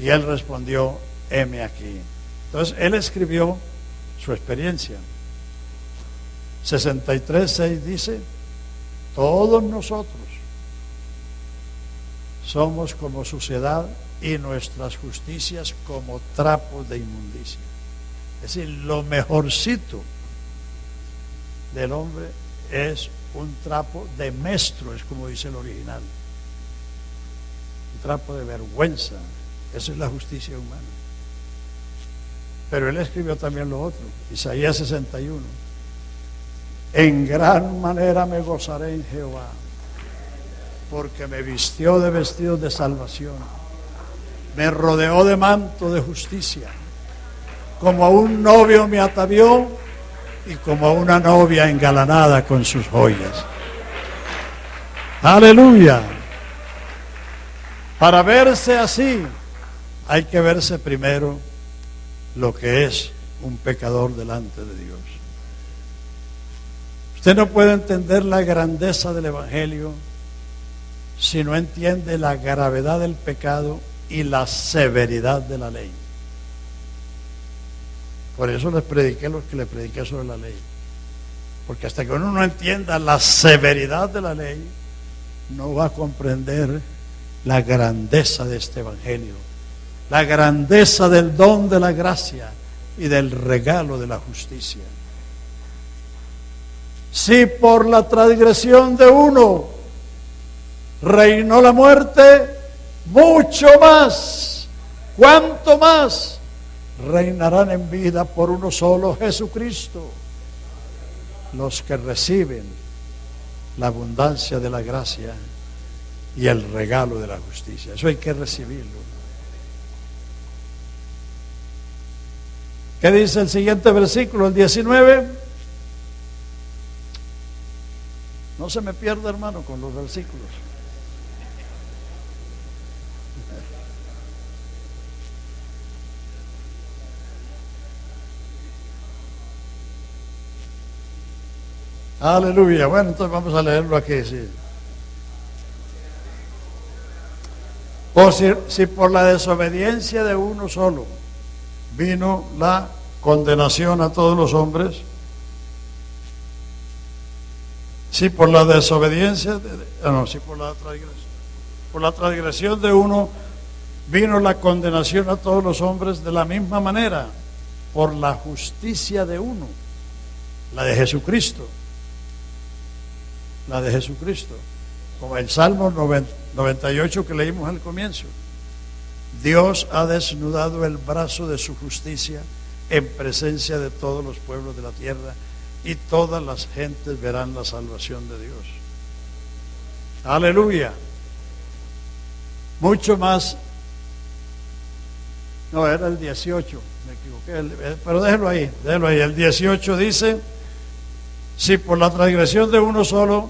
Y él respondió: heme aquí. Entonces él escribió su experiencia. 63:6 dice: todos nosotros somos como suciedad y nuestras justicias como trapos de inmundicia. Es decir, lo mejorcito del hombre es un trapo de mestro, es como dice el original. Un trapo de vergüenza. Eso es la justicia humana. Pero él escribió también lo otro. Isaías 61. En gran manera me gozaré en Jehová, porque me vistió de vestidos de salvación, me rodeó de manto de justicia, como a un novio me atavió y como a una novia engalanada con sus joyas. Aleluya. Para verse así hay que verse primero lo que es un pecador delante de Dios. Usted no puede entender la grandeza del Evangelio si no entiende la gravedad del pecado y la severidad de la ley. Por eso les prediqué lo que les prediqué sobre la ley. Porque hasta que uno no entienda la severidad de la ley, no va a comprender la grandeza de este Evangelio, la grandeza del don de la gracia y del regalo de la justicia. Si por la transgresión de uno reinó la muerte, mucho más, cuánto más reinarán en vida por uno solo, Jesucristo, los que reciben la abundancia de la gracia y el regalo de la justicia. Eso hay que recibirlo. ¿Qué dice el siguiente versículo, el 19? No se me pierda, hermano, con los versículos. Aleluya. Bueno, entonces vamos a leerlo aquí, sí. Por si por la desobediencia de uno solo vino la condenación a todos los hombres, si por la desobediencia, por la transgresión de uno vino la condenación a todos los hombres, de la misma manera, por la justicia de uno, la de Jesucristo, como el Salmo 98 que leímos al comienzo. Dios ha desnudado el brazo de su justicia en presencia de todos los pueblos de la tierra, y todas las gentes verán la salvación de Dios. Aleluya. Mucho más. No, era el 18, me equivoqué, pero déjelo ahí. El 18 dice: si por la transgresión de uno solo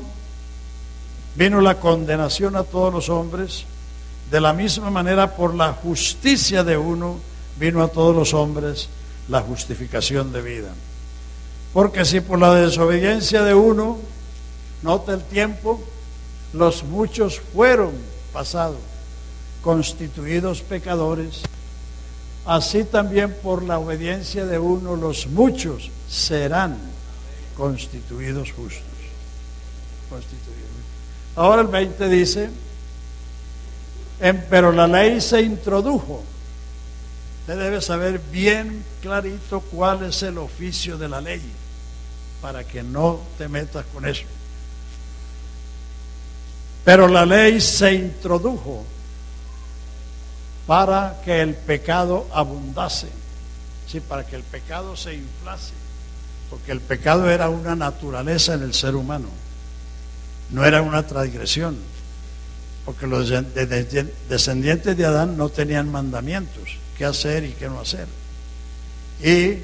vino la condenación a todos los hombres, de la misma manera por la justicia de uno vino a todos los hombres la justificación de vida. Porque si por la desobediencia de uno, nota el tiempo, los muchos fueron pasados, constituidos pecadores, así también por la obediencia de uno los muchos serán constituidos justos. Constituidos. Ahora el 20 dice, pero la ley se introdujo. Usted debe saber bien clarito cuál es el oficio de la ley, para que no te metas con eso. Pero la ley se introdujo para que el pecado abundase, sí, para que el pecado se inflase, porque el pecado era una naturaleza en el ser humano, no era una transgresión, porque los descendientes de Adán no tenían mandamientos, qué hacer y qué no hacer. Y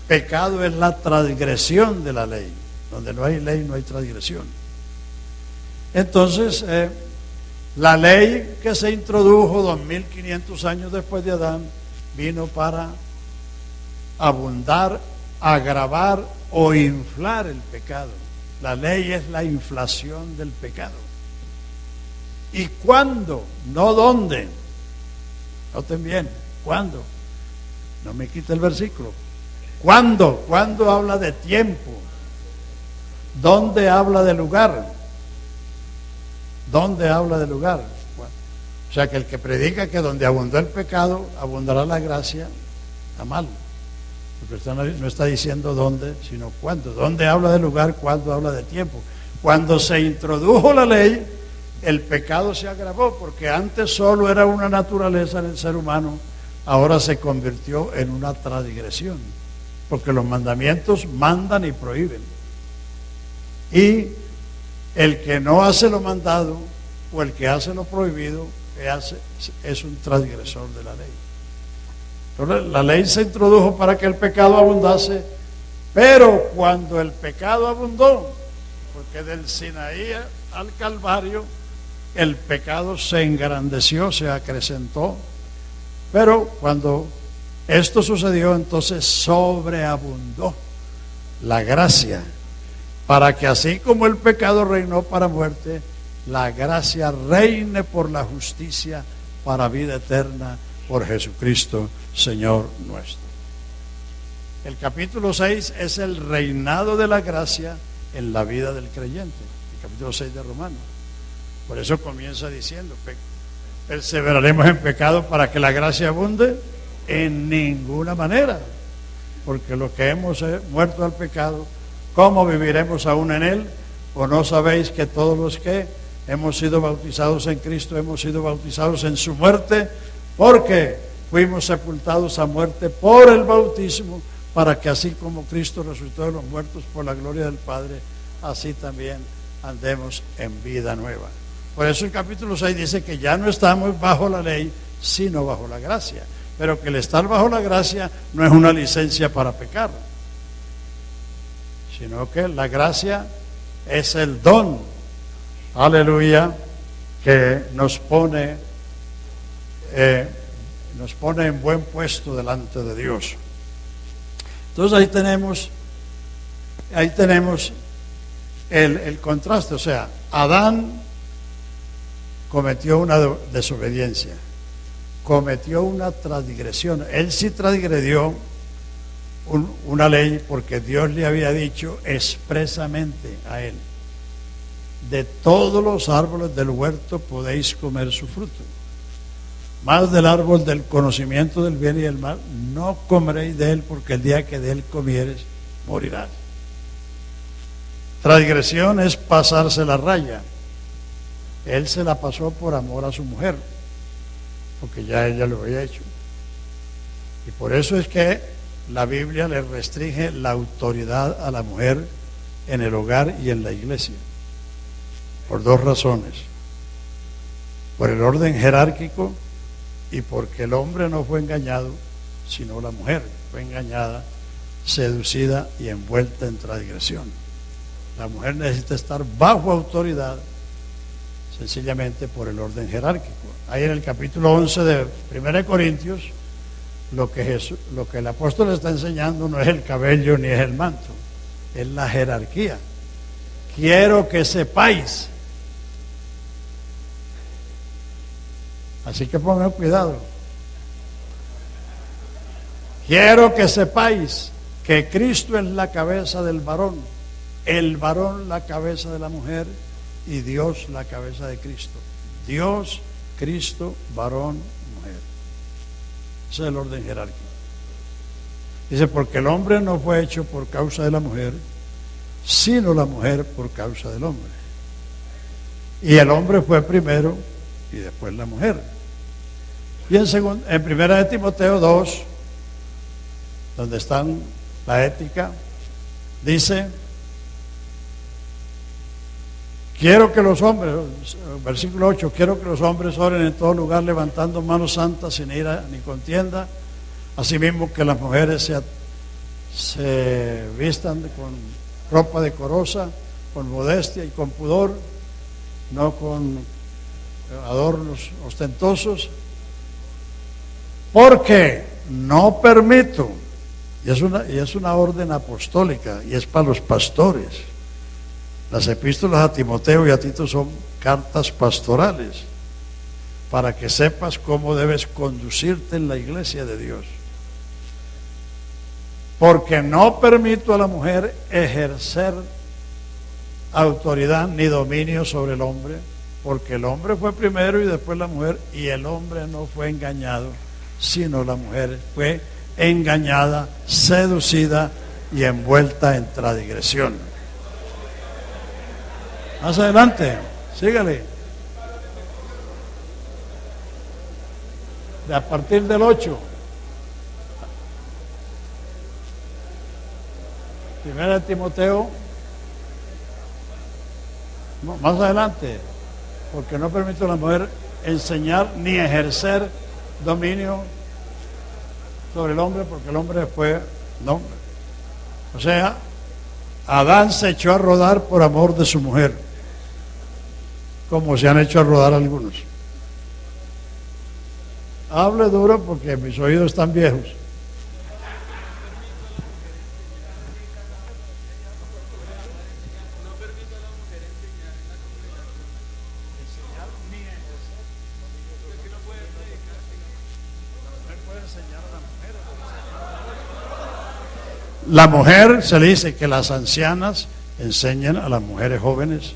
pecado es la transgresión de la ley. Donde no hay ley, no hay transgresión. Entonces, la ley que se introdujo 2500 años después de Adán vino para abundar, agravar o inflar el pecado. La ley es la inflación del pecado. ¿Y cuándo? No dónde. Noten bien, ¿cuándo? No me quite el versículo. ¿Cuándo? ¿Cuándo habla de tiempo? ¿Dónde habla de lugar? ¿Dónde habla de lugar? O sea, que el que predica que donde abundó el pecado, abundará la gracia, está mal. Porque usted no está diciendo dónde, sino cuándo. ¿Dónde habla de lugar? ¿Cuándo habla de tiempo? Cuando se introdujo la ley, el pecado se agravó, porque antes solo era una naturaleza en el ser humano, ahora se convirtió en una transgresión, porque los mandamientos mandan y prohíben. Y el que no hace lo mandado o el que hace lo prohibido es un transgresor de la ley. Entonces, la ley se introdujo para que el pecado abundase, pero cuando el pecado abundó, porque del Sinaí al Calvario el pecado se engrandeció, se acrecentó, pero cuando esto sucedió, entonces sobreabundó la gracia, para que así como el pecado reinó para muerte, la gracia reine por la justicia para vida eterna por Jesucristo, Señor nuestro. El capítulo 6 es el reinado de la gracia en la vida del creyente, el capítulo 6 de Romanos. Por eso comienza diciendo, perseveraremos en pecado para que la gracia abunde. En ninguna manera, porque los que hemos muerto al pecado, ¿cómo viviremos aún en él? ¿O no sabéis que todos los que hemos sido bautizados en Cristo hemos sido bautizados en su muerte? Porque fuimos sepultados a muerte por el bautismo, para que así como Cristo resucitó de los muertos por la gloria del Padre, así también andemos en vida nueva. Por eso el capítulo 6 dice que ya no estamos bajo la ley, sino bajo la gracia. Pero que el estar bajo la gracia no es una licencia para pecar, sino que la gracia es el don, aleluya, que nos pone en buen puesto delante de Dios. Entonces ahí tenemos el contraste. O sea, Adán cometió una desobediencia, cometió una transgresión. Él sí transgredió una ley, porque Dios le había dicho expresamente a él: de todos los árboles del huerto podéis comer su fruto, mas del árbol del conocimiento del bien y del mal no comeréis de él, porque el día que de él comieres morirás. Transgresión es pasarse la raya. Él se la pasó por amor a su mujer, porque ya ella lo había hecho. Y por eso es que la Biblia le restringe la autoridad a la mujer en el hogar y en la iglesia, por dos razones: por el orden jerárquico y porque el hombre no fue engañado, sino la mujer fue engañada, seducida y envuelta en transgresión. La mujer necesita estar bajo autoridad sencillamente por el orden jerárquico. Ahí en el capítulo 11 de 1 Corintios, lo que el apóstol está enseñando no es el cabello ni es el manto, es la jerarquía. Quiero que sepáis. Así que pongan cuidado. Quiero que sepáis que Cristo es la cabeza del varón, el varón la cabeza de la mujer y Dios la cabeza de Cristo. Dios, Cristo, varón, mujer. Ese es el orden jerárquico. Dice, porque el hombre no fue hecho por causa de la mujer, sino la mujer por causa del hombre. Y el hombre fue primero y después la mujer. Y en primera de Timoteo 2, donde están la ética, dice, quiero que los hombres, versículo 8, quiero que los hombres oren en todo lugar levantando manos santas sin ira ni contienda, asimismo que las mujeres se vistan con ropa decorosa, con modestia y con pudor, no con adornos ostentosos, porque no permito, y es una orden apostólica, y es para los pastores. Las epístolas a Timoteo y a Tito son cartas pastorales, para que sepas cómo debes conducirte en la iglesia de Dios. Porque no permito a la mujer ejercer autoridad ni dominio sobre el hombre, porque el hombre fue primero y después la mujer, y el hombre no fue engañado, sino la mujer fue engañada, seducida y envuelta en transgresión. Más adelante, sígale. A partir del 8. Primera de Timoteo, más adelante, porque no permite a la mujer enseñar ni ejercer dominio sobre el hombre, porque el hombre fue hombre. O sea, Adán se echó a rodar por amor de su mujer, como se han hecho a rodar algunos. Hable duro porque mis oídos están viejos. La mujer, se le dice que las ancianas enseñan a las mujeres jóvenes.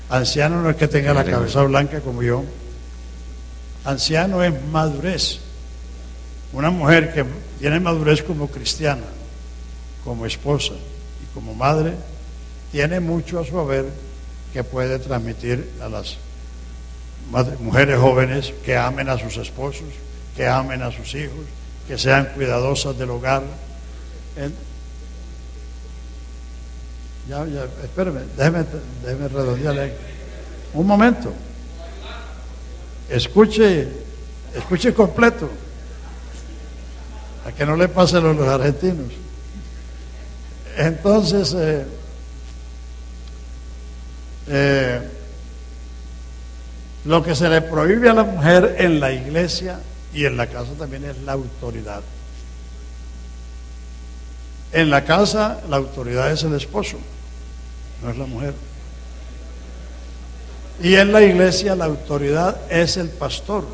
Anciano no es que tenga la cabeza blanca como yo. Anciano es madurez. Una mujer que tiene madurez como cristiana, como esposa y como madre, tiene mucho a su haber que puede transmitir a las mujeres jóvenes que amen a sus esposos, que amen a sus hijos, que sean cuidadosas del hogar. Ya, espérame, déjeme redondearle un momento. Escuche completo, a que no le pase a los argentinos. Entonces, lo que se le prohíbe a la mujer en la iglesia y en la casa también es la autoridad. En la casa la autoridad es el esposo, no es la mujer. Y en la iglesia la autoridad es el pastor,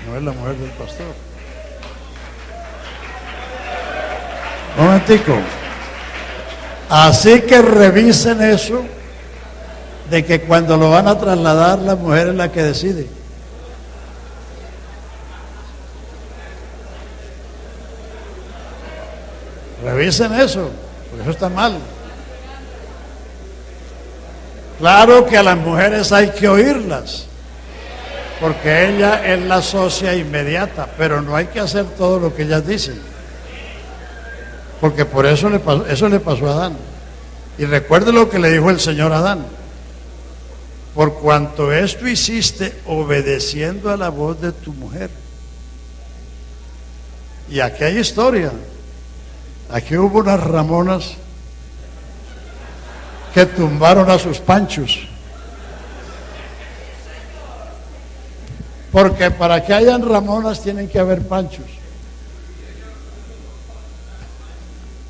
no es la mujer del pastor. Un momentico. Así que revisen eso, de que cuando lo van a trasladar la mujer es la que decide. Revisen eso, porque eso está mal. Claro que a las mujeres hay que oírlas, porque ella es la socia inmediata, pero no hay que hacer todo lo que ellas dicen, porque por eso le pasó a Adán. Y recuerde lo que le dijo el Señor a Adán: por cuanto esto hiciste obedeciendo a la voz de tu mujer. Y aquí hay historia. Aquí hubo unas ramonas que tumbaron a sus panchos. Porque para que hayan ramonas tienen que haber panchos.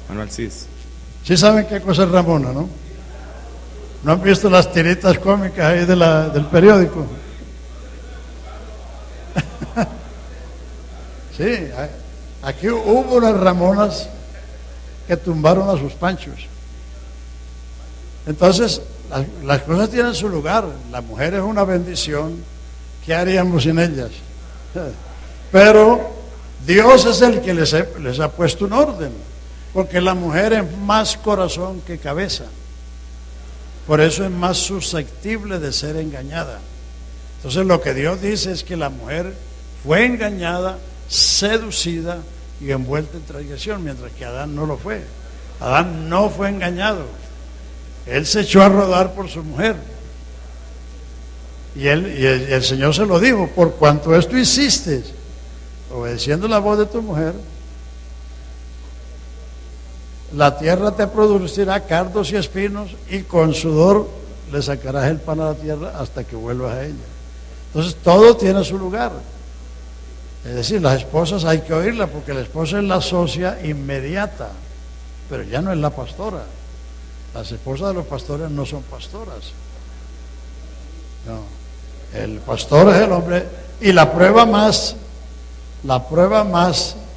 Manuel Cis. ¿Sí saben qué cosa es ramona, no? ¿No han visto las tiritas cómicas ahí del periódico? Sí, aquí hubo unas ramonas que tumbaron a sus panchos. Entonces, las cosas tienen su lugar. La mujer es una bendición. ¿Qué haríamos sin ellas? Pero Dios es el que les ha puesto un orden, porque la mujer es más corazón que cabeza. Por eso es más susceptible de ser engañada. Entonces lo que Dios dice es que la mujer fue engañada, seducida y envuelta en transgresión, mientras que Adán no lo fue. Adán no fue engañado. Él se echó a rodar por su mujer. Y el Señor se lo dijo: por cuanto esto hiciste, obedeciendo la voz de tu mujer, la tierra te producirá cardos y espinos, y con sudor le sacarás el pan a la tierra hasta que vuelvas a ella. Entonces todo tiene su lugar. Es decir, las esposas hay que oírla, porque la esposa es la socia inmediata, pero ya no es la pastora. Las esposas de los pastores no son pastoras. No. El pastor es el hombre. Y la prueba más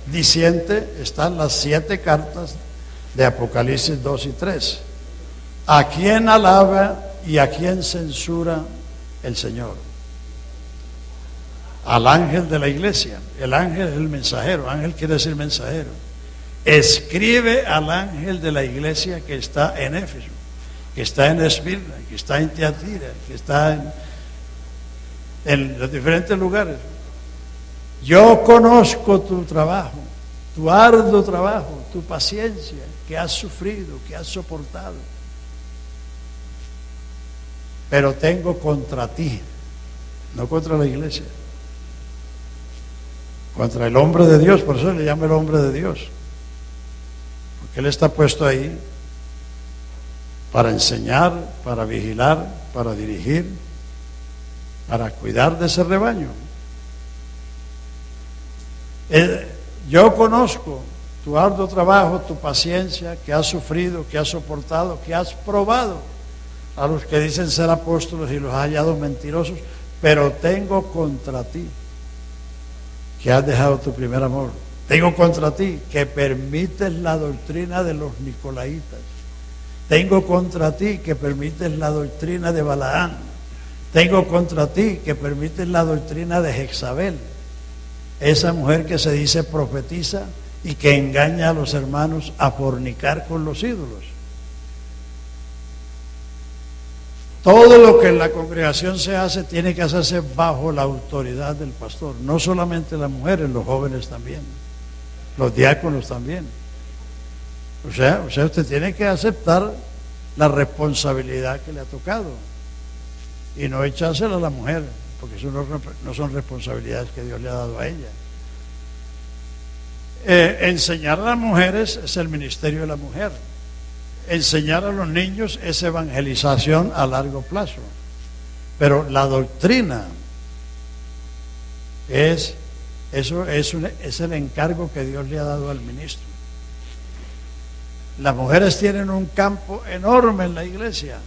diciente está en las 7 cartas de Apocalipsis 2 y 3. ¿A quién alaba y a quién censura el Señor? Al ángel de la iglesia. El ángel es el mensajero. Ángel quiere decir mensajero. Escribe al ángel de la iglesia que está en Éfeso, que está en Esmirna, que está en Tiatira, que está en los diferentes lugares. Yo conozco tu trabajo, tu arduo trabajo, tu paciencia, que has sufrido, que has soportado. Pero tengo contra ti, no contra la iglesia, contra el hombre de Dios. Por eso le llama el hombre de Dios, porque él está puesto ahí para enseñar, para vigilar, para dirigir, para cuidar de ese rebaño. Yo conozco tu arduo trabajo, tu paciencia, que has sufrido, que has soportado, que has probado a los que dicen ser apóstoles y los has hallado mentirosos, pero tengo contra ti que has dejado tu primer amor. Tengo contra ti que permites la doctrina de los nicolaítas. Tengo contra ti que permites la doctrina de Balaán. Tengo contra ti que permites la doctrina de Jezabel, esa mujer que se dice profetiza y que engaña a los hermanos a fornicar con los ídolos. Todo lo que en la congregación se hace tiene que hacerse bajo la autoridad del pastor. No solamente las mujeres, los jóvenes también, los diáconos también. O sea, usted tiene que aceptar la responsabilidad que le ha tocado y no echársela a la mujer, porque eso no son responsabilidades que Dios le ha dado a ella. Enseñar a las mujeres es el ministerio de la mujer. Enseñar a los niños es evangelización a largo plazo. Pero la doctrina es el encargo que Dios le ha dado al ministro. Las mujeres tienen un campo enorme en la iglesia.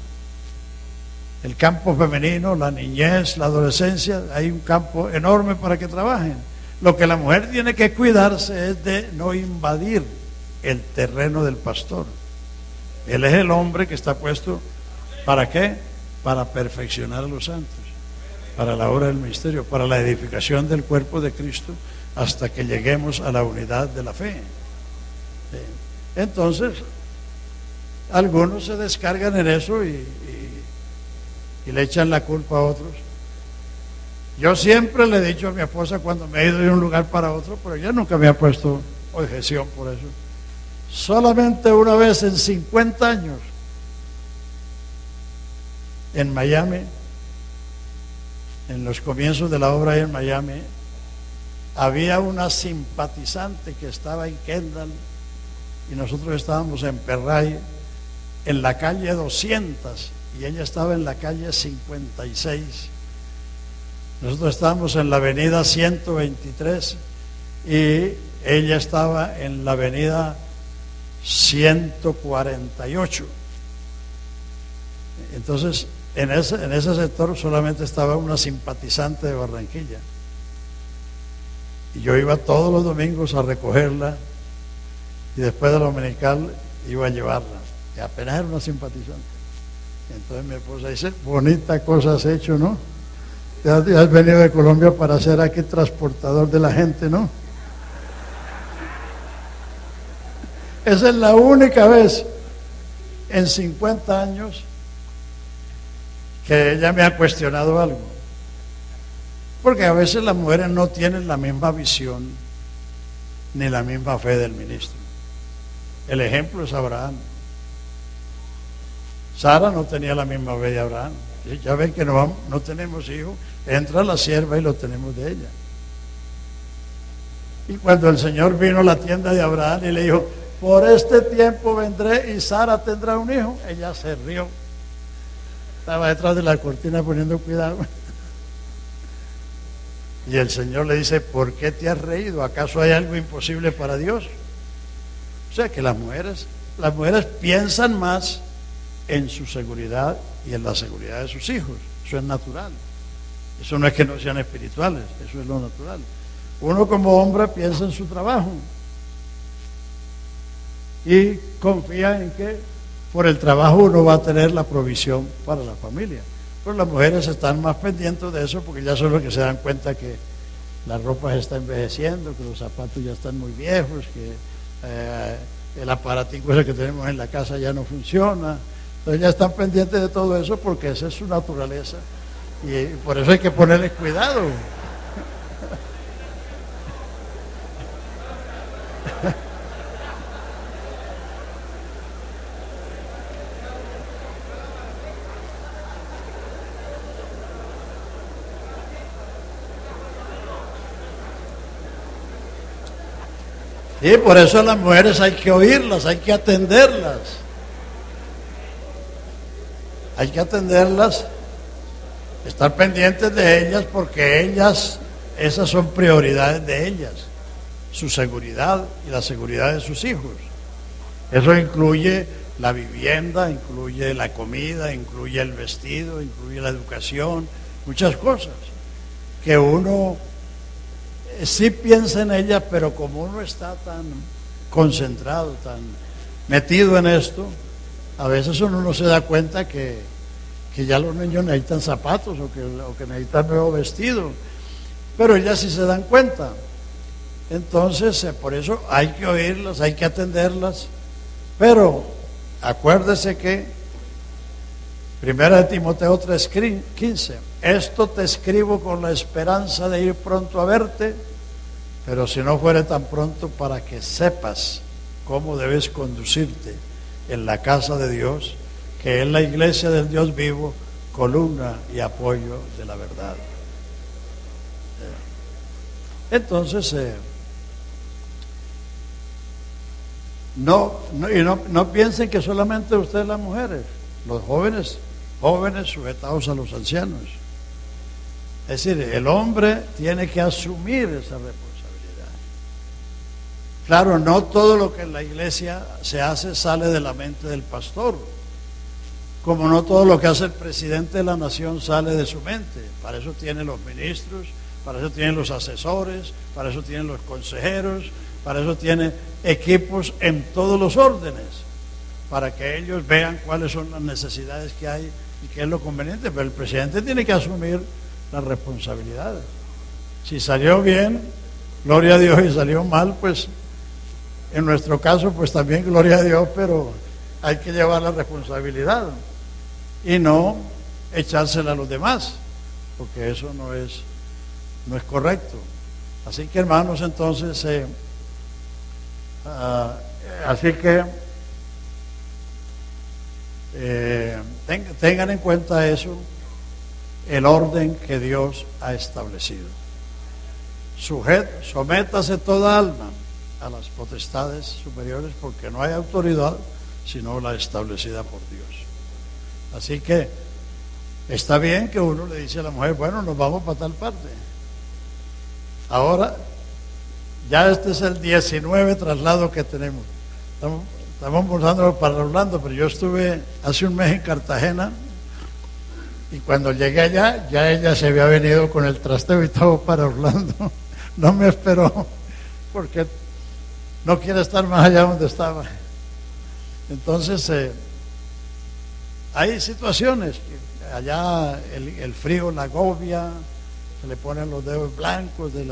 El campo femenino, la niñez, la adolescencia, hay un campo enorme para que trabajen. Lo que la mujer tiene que cuidarse es de no invadir el terreno del pastor. Él es el hombre que está puesto, ¿para qué? Para perfeccionar a los santos, para la obra del ministerio, para la edificación del cuerpo de Cristo, hasta que lleguemos a la unidad de la fe. Entonces, algunos se descargan en eso y le echan la culpa a otros. Yo siempre le he dicho a mi esposa cuando me he ido de un lugar para otro, pero ella nunca me ha puesto objeción por eso. Solamente una vez en 50 años, en Miami, en los comienzos de la obra ahí en Miami, había una simpatizante que estaba en Kendall y nosotros estábamos en Perray, en la calle 200, y ella estaba en la calle 56. Nosotros estábamos en la avenida 123 y ella estaba en la avenida 148. Entonces, en ese sector solamente estaba una simpatizante de Barranquilla. Y yo iba todos los domingos a recogerla y después de la dominical iba a llevarla. Y apenas era una simpatizante. Entonces mi esposa dice, bonita cosa has hecho, ¿no? Ya has venido de Colombia para ser aquí transportador de la gente, ¿no? Esa es la única vez en 50 años que ella me ha cuestionado algo. Porque a veces las mujeres no tienen la misma visión ni la misma fe del ministro. El ejemplo es Abraham. Sara no tenía la misma fe de Abraham. Ya ven que no tenemos hijos, entra la sierva y lo tenemos de ella. Y cuando el Señor vino a la tienda de Abraham y le dijo, por este tiempo vendré y Sara tendrá un hijo, ella se rió. Estaba detrás de la cortina poniendo cuidado. Y el Señor le dice, ¿por qué te has reído? ¿Acaso hay algo imposible para Dios? O sea que las mujeres piensan más en su seguridad y en la seguridad de sus hijos. Eso es natural. Eso no es que no sean espirituales, eso es lo natural. Uno como hombre piensa en su trabajo y confía en que por el trabajo uno va a tener la provisión para la familia. Pero las mujeres están más pendientes de eso porque ya son los que se dan cuenta que la ropa se está envejeciendo, que los zapatos ya están muy viejos, que el aparatico ese que tenemos en la casa ya no funciona. Entonces ya están pendientes de todo eso porque esa es su naturaleza y por eso hay que ponerles cuidado. Y por eso a las mujeres hay que oírlas, hay que atenderlas. Hay que atenderlas, estar pendientes de ellas porque esas son prioridades de ellas. Su seguridad y la seguridad de sus hijos. Eso incluye la vivienda, incluye la comida, incluye el vestido, incluye la educación, muchas cosas que uno sí piensa en ellas, pero como uno está tan concentrado, tan metido en esto, a veces uno no se da cuenta que ya los niños necesitan zapatos o que necesitan nuevo vestido, pero ellas sí se dan cuenta. Entonces, por eso hay que oírlas, hay que atenderlas, pero acuérdese que 1 Timoteo 3:15, esto te escribo con la esperanza de ir pronto a verte, pero si no fuere tan pronto, para que sepas cómo debes conducirte en la casa de Dios, que es la iglesia del Dios vivo, columna y apoyo de la verdad. Entonces, no piensen que solamente ustedes las mujeres, los jóvenes sujetados a los ancianos. Es decir, el hombre tiene que asumir esa responsabilidad. Claro, no todo lo que en la iglesia se hace sale de la mente del pastor, como no todo lo que hace el presidente de la nación sale de su mente. Para eso tienen los ministros, para eso tienen los asesores, para eso tienen los consejeros, para eso tiene equipos en todos los órdenes, para que ellos vean cuáles son las necesidades que hay y qué es lo conveniente. Pero el presidente tiene que asumir las responsabilidades. Si salió bien, gloria a Dios, y salió mal, pues en nuestro caso, pues también gloria a Dios, pero hay que llevar la responsabilidad y no echársela a los demás, porque eso no es correcto. Así que, hermanos, entonces tengan en cuenta eso, el orden que Dios ha establecido. Sométase toda alma a las potestades superiores, porque no hay autoridad sino la establecida por Dios. Así que está bien que uno le dice a la mujer, bueno, nos vamos para tal parte. Ahora, ya este es el 19 traslado que tenemos. Estamos buscando para Orlando, pero yo estuve hace un mes en Cartagena y cuando llegué allá, ya ella se había venido con el trasteo y estaba para Orlando. No me esperó porque no quiere estar más allá donde estaba. Entonces, hay situaciones que allá el frío la agobia, se le ponen los dedos blancos de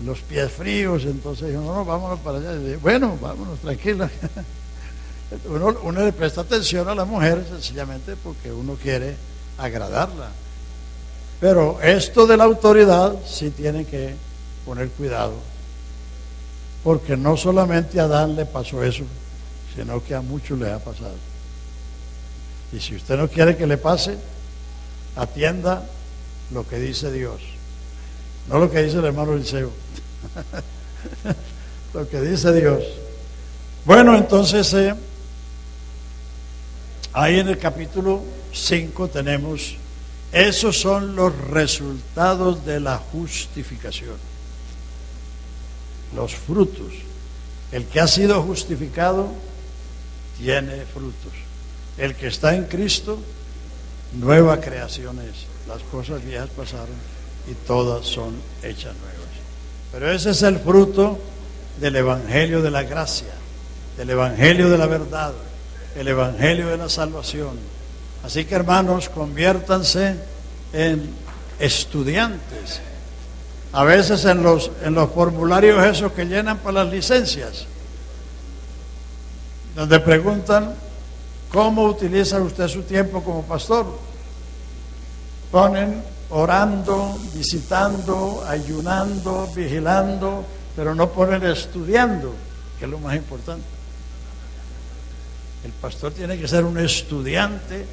los pies fríos, entonces dijo, no, vámonos para allá. Y dice, bueno, vámonos, tranquila. Uno le presta atención a la mujer sencillamente porque uno quiere agradarla. Pero esto de la autoridad sí tiene que poner cuidado, porque no solamente a Adán le pasó eso, sino que a muchos les ha pasado. Y si usted no quiere que le pase, atienda lo que dice Dios, no lo que dice el hermano Eliseo. Lo que dice Dios. Bueno, entonces ahí en el capítulo 5 tenemos, esos son los resultados de la justificación, los frutos. El que ha sido justificado tiene frutos. El que está en Cristo, nueva creación es. Las cosas viejas pasaron y todas son hechas nuevas. Pero ese es el fruto del evangelio de la gracia, del evangelio de la verdad, el evangelio de la salvación. Así que, hermanos, conviértanse en estudiantes. A veces en los formularios esos que llenan para las licencias, donde preguntan ¿cómo utiliza usted su tiempo como pastor? Ponen orando, visitando, ayunando, vigilando, pero no ponen estudiando, que es lo más importante. El pastor tiene que ser un estudiante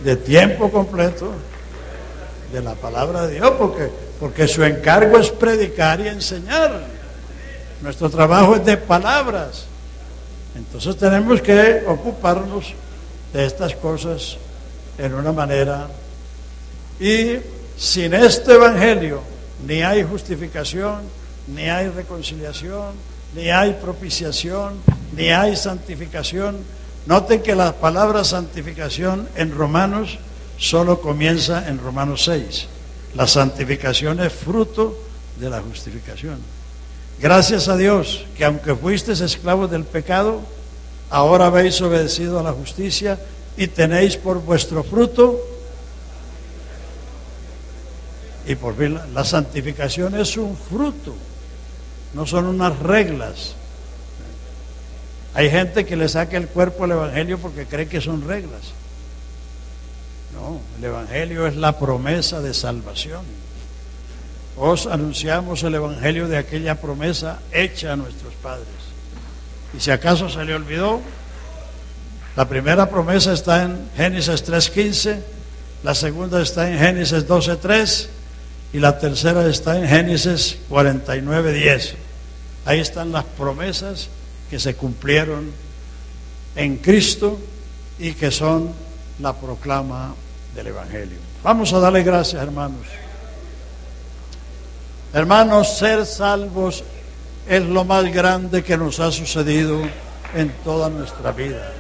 de tiempo completo de la palabra de Dios, porque su encargo es predicar y enseñar. Nuestro trabajo es de palabras. Entonces tenemos que ocuparnos de estas cosas en una manera. Y sin este evangelio ni hay justificación, ni hay reconciliación, ni hay propiciación, ni hay santificación. Noten que la palabra santificación en Romanos solo comienza en Romanos 6. La santificación es fruto de la justificación. Gracias a Dios que aunque fuisteis esclavos del pecado, ahora habéis obedecido a la justicia y tenéis por vuestro fruto. Y por fin la santificación es un fruto, no son unas reglas. Hay gente que le saca el cuerpo al evangelio porque cree que son reglas. No, el evangelio es la promesa de salvación. Os anunciamos el evangelio de aquella promesa hecha a nuestros padres. Y si acaso se le olvidó, la primera promesa está en Génesis 3:15, la segunda está en Génesis 12:3 y la tercera está en Génesis 49:10. Ahí están las promesas que se cumplieron en Cristo y que son la proclama del evangelio. Vamos a darle gracias, hermanos. Hermanos, ser salvos es lo más grande que nos ha sucedido en toda nuestra vida.